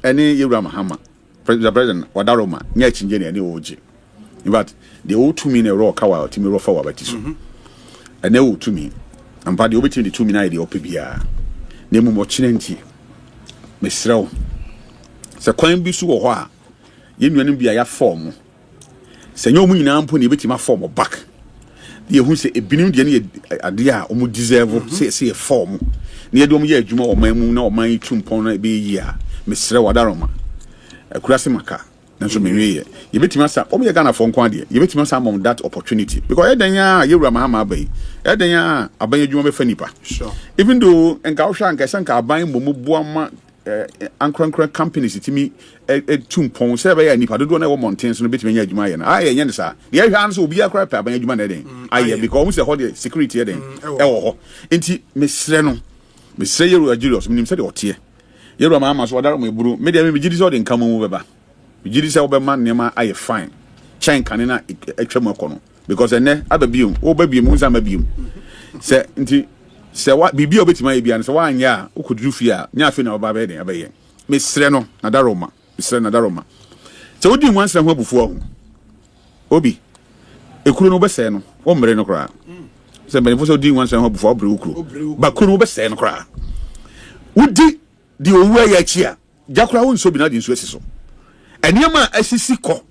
ene Yewura Mahama president wadaroma nya chinje ne oji in fact the old to me na ro kawa timi ro fa wa batiso ene o to me ampa de obetimi de to me na de opebia na mu mo chinenti mesrew se kwan bi su wo ho a ye nuanim bia ya form se nyo mu nyina mpo ne betima form back de hu se ebinim de ne ade a omu deserve se form ne ye de omu ye adwuma o man mu na o man tumpon na be yi a mesrew wadaroma akurase maka nanso menwe ye betima sa omu ye Ghana for nkwa de ye betima sa mom that opportunity because e dan ya Yewura Mahama abai e dan ya aban adwuma be fa nipa sure even though enka wo hwa nka sanka aban momu buama ankran companies itimi tumpon se be ya nipa dodo na wo mountains no betimi nya adwuma ye na aye nya ne sa de hwa an so obi akra pa aban adwuma na den aye because omu se hold the security den e wo ho enti mesre no mesre Yewura Julius minim se de otie Yewura Mahama so wadaro mo eburu media me gidi so de nka mo beba gidi se obema nema aye fine chain kanena atwa akono because ene ababium obabium unza mabium se nti se wa bibia obetima ye bia se wa anya ukuduru fi a nya afi na oba be den abaye mesre no na daroma mesre na daroma se odi nwansa ho abufu ahu obi ekuru no bese no wo mre no kra se benefo se odi nwansa ho abufu obre ukuru bakuru no bese no kra udi di owu ya chi a jakura wo nso bi na di nso asiso eniema asisi ko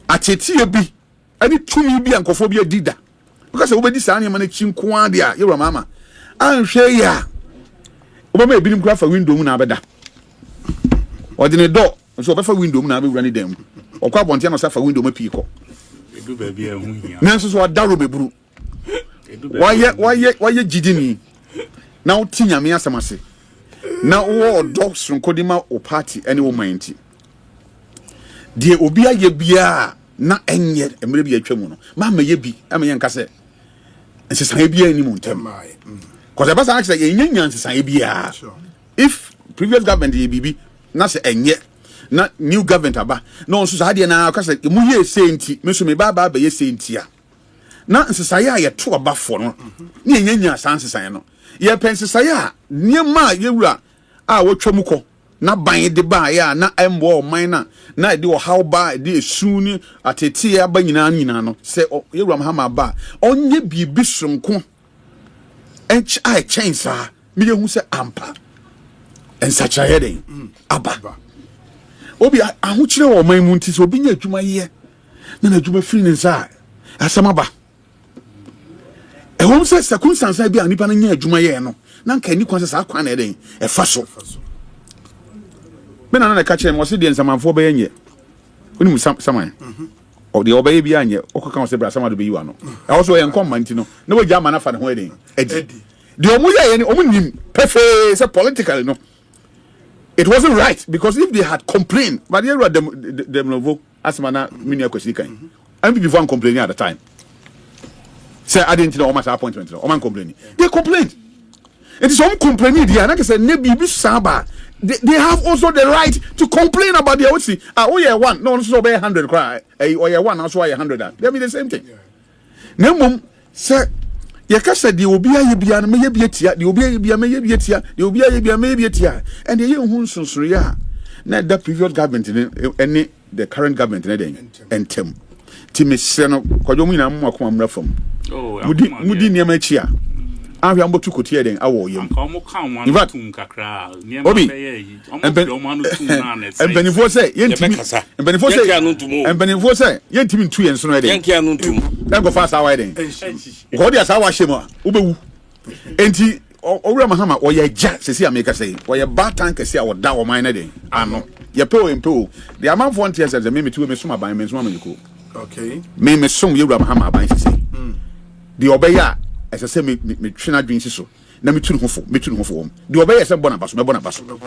atetie bi ani tumi bi ankofo bi adida because obedi sa aniema na chinko ade a Yewura Mahama anhwe ya obama ebinim kura fa window mu na abeda odine do so obefa window mu na abewura ni dem okwa bonte na sa fa window ma pii ko edu ba bia hu hia nanso so adaro beburu why jidini Now tinya me asamase. Na wo dogs nkodima o party any wo manti. Die obi aye bia na enye emre bi atwam no. Ma ma ye bi, ama ye nka se. Nsesan bia ni mu ntem. Cause eba san say ye nyanya nsesan bia. If previous government ye bibi na se enye na new government aba na onso sa de na ka se mu ye senti me so me ba ye senti a. Na nsesan ya ye to aba fo no. Na nyanya san nsesan no. Ye pensesan ya niema ye wura a wotwam ko na ban de ba ya na embo man na de o how ba de esu ni atete ya ba nyina no se yewura Mahama ba onye bibi sonko ench ai chensa me ye hu se ampa ensacha yeden aba obi ahokire wo man mu nti so obi nya adwuma ye na adwuma firi ne nsa asama ba ehom se circumstance bi anipa na nya adwuma ye no na nka ni kwan se sa kwan na yeden e fa so me na ka kire mo se de nsamanfo be yenye oni mu saman o de obeye bi anye o ka kan se bra sama do be yiwa no e wo so ye nkom manti no na wo gya mana fa ne ho yeden edi de omu ye ni omu nim pefe se politically no it wasn't right because if they had complained but they were them novo asmana mini Ekosiisen kan NPP for complaining at the time say I didn't know almost appointment no man complaining they complained it is some complaining there like I said ne bibi saba they have also the right to complain about their OC oh yeah one no so be 100 cry oh yeah one also 100 they be the same thing na mum say ye ka say de obi aye bia na me ye bia de obi aye bia me ye bia tia de obi aye bia me ye bia tia and ye hu nsonsoro ya na the previous government any the current government na den entem ti me se no kwadwo mu ina mu akoma mra fam mudi niam achi a ahwe ambotu kotie den awo yem komo kan wan tum kakra niam be ye omo anu tum na na say embenifo say yentimi embenifo say yentimi ntu yen so no den yankia no tum dan go fast away den go dia sa wa hye mu ubewu enti owura Mahama oye ja sesi ameka say oye batan kesi a woda wo man na den ano ye pe o empe the amount for ntia say me metu me suma ban me suma maniko okay me sum yewura Mahama ban sesi the obeya ese se me twena dwinsi so na me tunu hofo de obeye se bona baso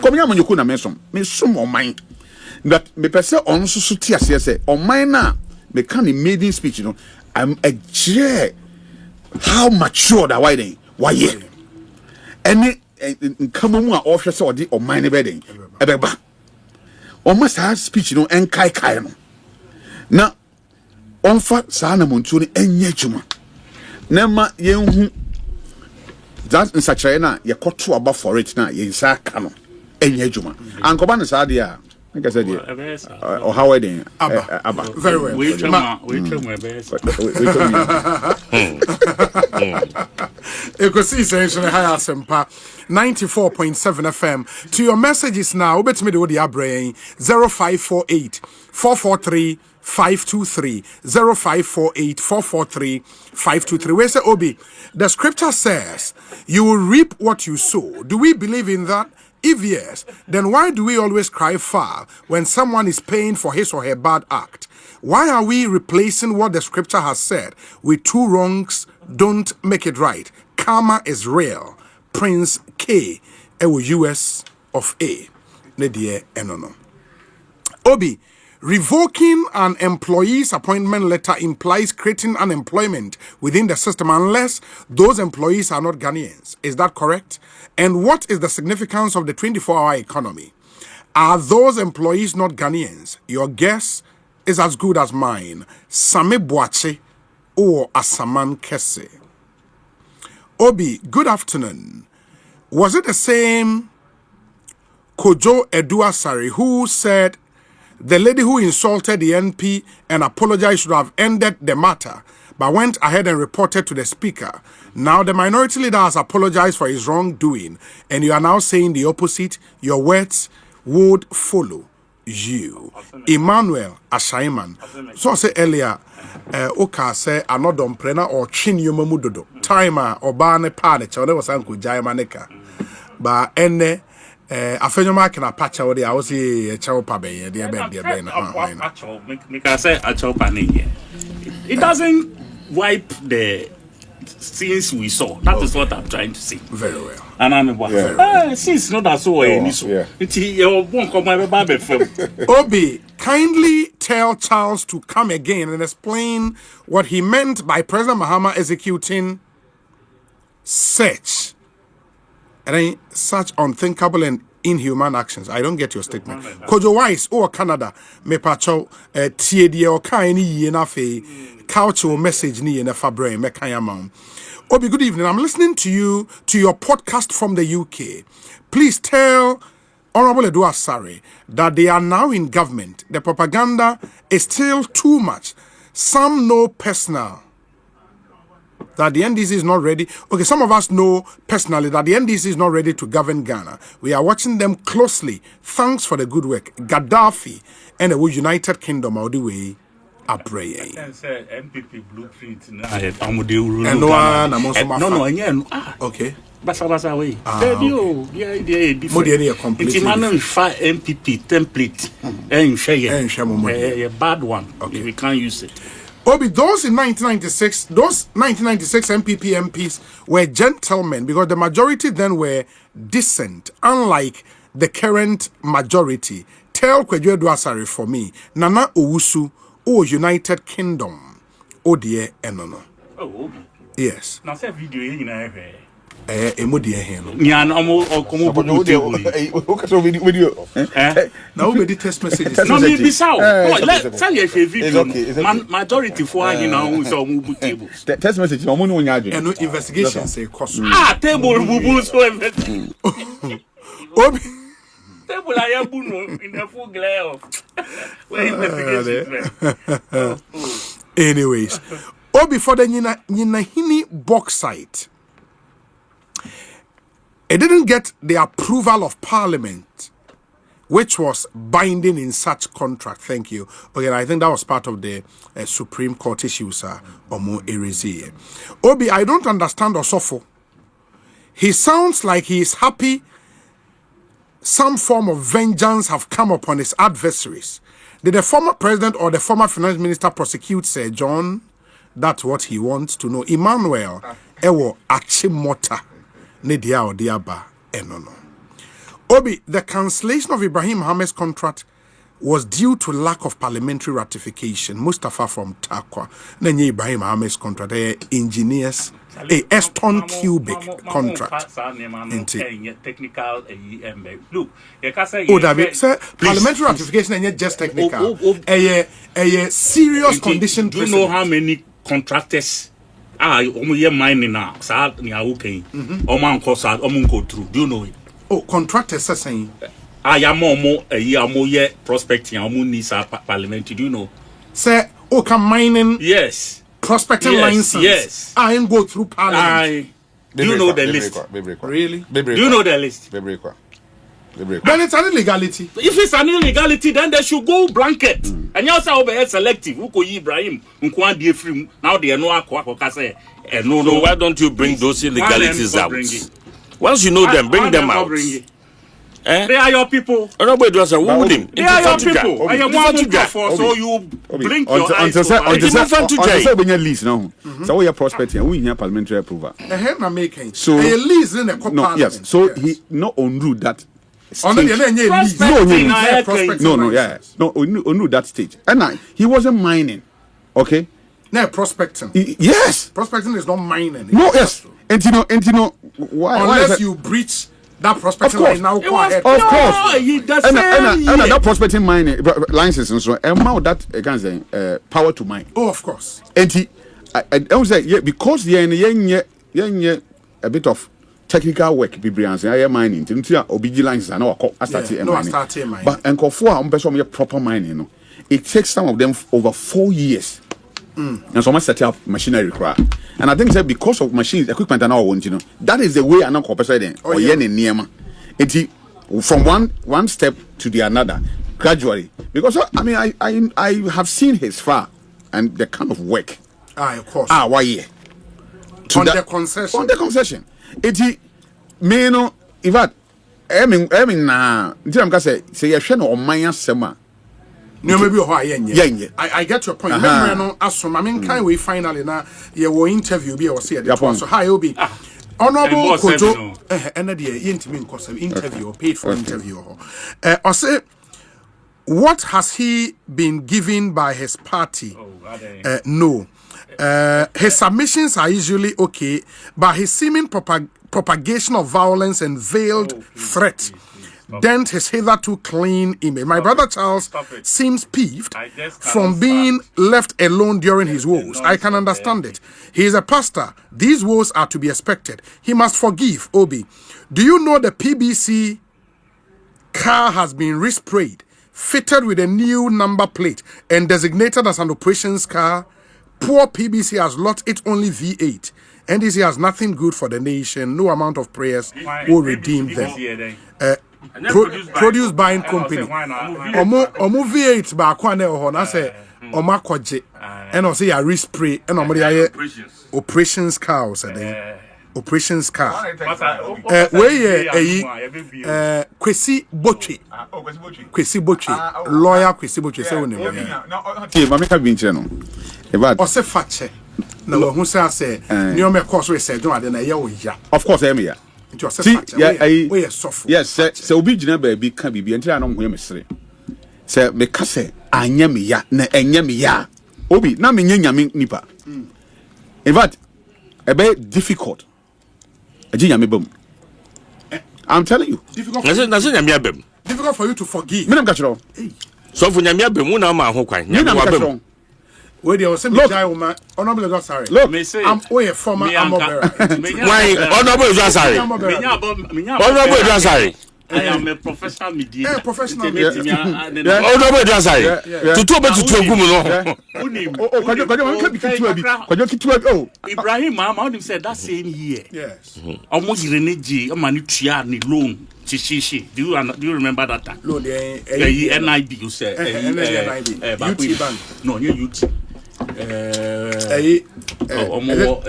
komnya manyoku na me som oman that me pese on so ti ase se oman na me can maiden speech you know I'm a cheer how mature that why then why yeah any nkamu mu a ohwe se odi oman ne beden ebeba almost have speech you know enkai no na onfa saa na montu ni enye dwuma Nema yenhu that in such na ye koto aba for it na ye nsa ka no enye adwuma ankoba ne saa de a like I said or how wedding aba very well we tell Ekosiisen high asempa 94.7 FM to your messages now obetime de wo de abrain 0548 443 523 0548 443 523. Where say Obi, the scripture says you will reap what you sow. Do we believe in that? If yes, then why do we always cry foul when someone is paying for his or her bad act? Why are we replacing what the scripture has said with two wrongs don't make it right? Karma is real. Prince K, US of A. Nedie enono. Obi, revoking an employee's appointment letter implies creating unemployment within the system unless those employees are not Ghanaians. Is that correct? And what is the significance of the 24-hour economy? Are those employees not Ghanaians? Your guess is as good as mine. Same Boache or Asaman Kese. Obi, good afternoon. Was it the same Kojo Eduasari who said the lady who insulted the NP and apologized should have ended the matter, but went ahead and reported to the speaker? Now the minority leader has apologized for his wrongdoing, and you are now saying the opposite. Your words would follow you. Emmanuel Ashaiman. So I said earlier, Oka say anodom prena or chin yomamudodo. Timer or bane pane, or was uncle Jaimaneka. But ene Afenyo-Markin a patch over there. I was a chow pabe, dear Ben. It doesn't wipe the since we saw. That is what I'm trying to say. Very well. And I'm since not that so Obi, kindly tell Charles to come again and explain what he meant by President Mahama executing such unthinkable and inhuman actions. I don't get your statement. Kojo Wise or Canada me pacho tiedi o kan ni ye na fe cultural message ni ye na fabre me kan amount. Obi, good evening. I'm listening to you to your podcast from the UK. Please tell Honorable Edward Asare that they are now in government. The propaganda is still too much. Some know personal that the NDC is not ready. Okay, some of us know personally that the NDC is not ready to govern Ghana. We are watching them closely. Thanks for the good work. Gaddafi and the United Kingdom are the way are praying. NPP blueprint. Okay. Basa way. NPP template. A bad one. Okay. We can't use it. Obi, those 1996 NPP MPs were gentlemen because the majority then were decent, unlike the current majority. Tell Kwejo Asare for me, Nana Owusu, O United Kingdom, O dear Enono. Oh, yes. Now, say video in Emodi eheno. Nyan omo okomo bubu table. Video. Now we the text messages. No me bisa o. Let tell you video. Majority for hin na hu say omo bubu table. Text message omo no nya adwe. And investigation say cost. Table bubu so everything. Obi table ayabu no in the full glare of. Where investigation. Anyways, Obi for the Nyinahini bauxite. It didn't get the approval of Parliament, which was binding in such contract. Thank you. Okay, I think that was part of the Supreme Court issues. Omo Erezi. Obi, I don't understand Osofo. He sounds like he is happy some form of vengeance have come upon his adversaries. Did the former president or the former finance minister prosecute Sir John? That's what he wants to know. Emmanuel, Ewo Achimota. Nedia or Diaba Enono. Obi, the cancellation of Ibrahim Mahama's contract was due to lack of parliamentary ratification. Mustafa from Takwa. Nenye Ibrahim Mahama's contract, engineers, a Eston cubic contract. Technical look, sir, parliamentary ratification and just technical. A serious condition. Do you know how many contractors? Mining now. Sad ni okay. Oman kosa omun through. Do you know it? Oh, contractors are saying. I am more a year more prospecting. Omun needs a parliament. Do you know? Sir, can mining. Yes. Prospecting license. Yes. I am go through parliament. Do you know the list? Really? Do you know the list? Then it's an illegality. If it's an illegality, then they should go blanket. And you also over selective. Who could Ibrahim? Now they are no akwa. No, why don't you bring those illegalities out? Once you know them, bring them out. They are your people. They are your people. I am one for so you blink your eyes. Until lease now. So we are prospecting. We have parliamentary approval. So lease in the no, yes. So he not unrule that. No, that stage. And he wasn't mining. Okay? No, prospecting. Yes. Prospecting is not mining. No, yes. And you know why? Unless you breach that prospecting line now. Of course. And that prospecting mining license and so amount that against power to mine. Oh, of course. And I don't say because you're in a bit of technical work bibrians I mining ntia obigi lines and I start mining but and for proper mining no it takes some of them over 4 years and so much set up machinery and I think that because of machines equipment and all that is the way I know then or near it from one step to the another gradually because I mean I have seen his far and the kind of work of course why yeah on the concession Eti me no in fact I mean na nti am ka say you hwe no oman asem a no maybe ho ayenye yenye I get your point remember no aso ma men kan we finally na ye wo interview bi e wo say the so hi obi honorable Kojo ena de yentimi nkosam interview or paid for interview or say what has he been given by his party? No. His submissions are usually okay, but his seeming propagation of violence and veiled threat dent his hitherto clean image. My brother Charles seems peeved from being left alone during his woes. I can understand it. He is a pastor. These woes are to be expected. He must forgive. Obi, do you know the PBC car has been resprayed, fitted with a new number plate, and designated as an operations car? Poor PBC has lost it only V8. NDC has nothing good for the nation. No amount of prayers will redeem them. Produce buying company. Omo V8 ba kwa na ho na say omo akwaje and o say ya respray and omo dey operations car o say operations car. Kwesi Botwe. Kwesi Botwe. Lawyer Kwesi Botwe say woni. Okay, mama ka bi nche no. E ba o se fache. Na wo hu say ni o me course we say don ade na ye wo ya. Of course I am ya. See, we suffer. Yes, so obi gina baby can be until I don't hear me say. Say me ka say anya me ya na enya me ya. Obi na me nyanya nipa. In fact, a bit difficult. I'm telling you. Difficult for you to forgive. Me na catch you. So for nyamia be mu na ma ho kwan. Nyamia where they was honorable God sorry. Look, me say I'm a former Amobera. Why honorable God sorry? Honorable God sorry. I am a professional mediator. Professional honorable God sorry. To talk about to gum no. Ibrahim Mahama said that same year. Yes. Almost renegi amani tia ni loan. Chichishi. Do you remember that time? No, the NIB you said. UT bank. No, you UT.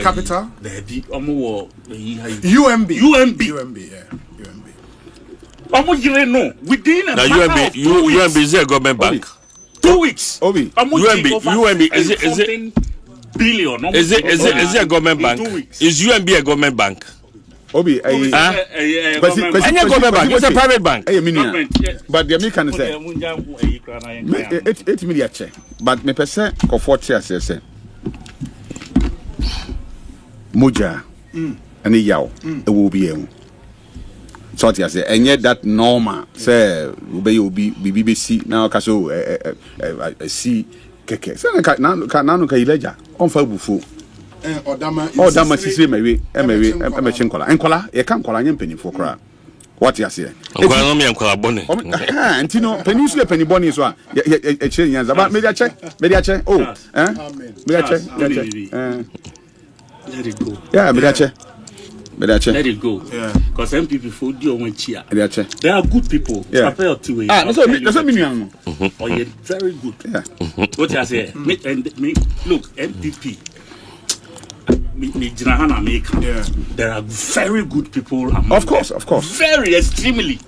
Capital. UMB, yeah. No, within a UMB is a government bank. 2 weeks. UMB is it billion? Is it a government bank? Is UMB a government bank? Obi, government bank. It's a private bank. But the American say, it media check. But me percent of 40 say, Moja, and a yaw, it will be a so I say, and yet that normal say, will be BBC now, Caso, see, Keke. So I can't Kaileja on Fabufu. Dama sisi mewe chinkola enkola ye kan kola nya mpani fokra what you say enkola no me enkola bone ntino peninsula pani bone so a e chire nyanza ba media check oh media check let it go media check let it go because NPP for di on chia media check they are good people prepare to way so me nuan oh yeah very good what you say me look NPP there are very good people among of course very extremely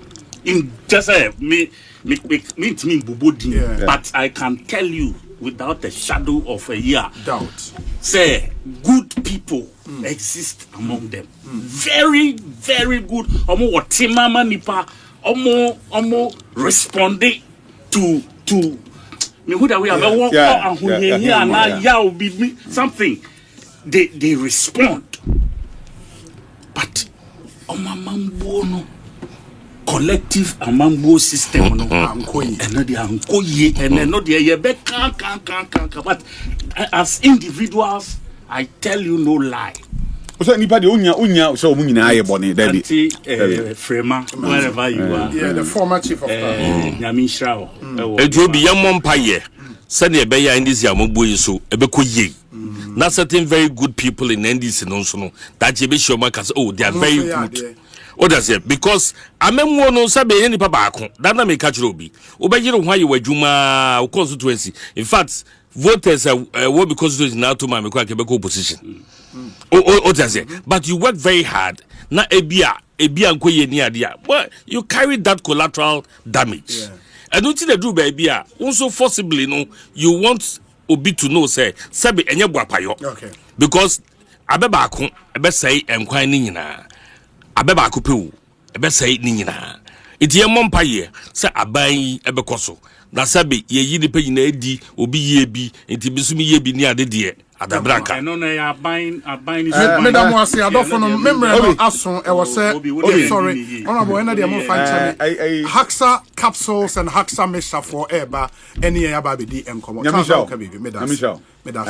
in just me but I can tell you without a shadow of a year doubt say good people exist among them very very good what timama nipa responding to me who that we have be something they respond, but Mambo no collective Amambo system no ankoye and no ankoye and no the can but as individuals I tell you no lie. So anybody unya so munyina aye bone there be Frema wherever you are the former chief of staff Nyamishrao Ejobi yamompaye send e be ya ndisi amogbo yiso ebekoye. Not certain very good people in NDC no that you be sure they are very good. What does it? Because amemwo no sabe any papa akon that na me catch obi obeyire ho aye wadwuma constituency. In fact voters will be constituency now to my Quebec opposition. What does it? But you work very hard na ebia nkoye ni ade but you carry that collateral damage. ɛno ti na do baby a also forcibly no you want obi to know say sabe enye boapayo okay because abeba ako ebesai enkwan ni nyina abeba ako pewu ebesai ni nyina iti ye mompa ye se aban ebekoso na sabe ye yi ni pe nyina edi obi ye bi enti bisumi ye bi ni ade de adabranka no na ya aban ni madam wasi adofo no memre no aso e wo say sorry honorable na de mo fan Haxa capsules and Haxa mixture for eba ene ya ba be di enkomo Nyamisha ka bibi Nyamisha medaf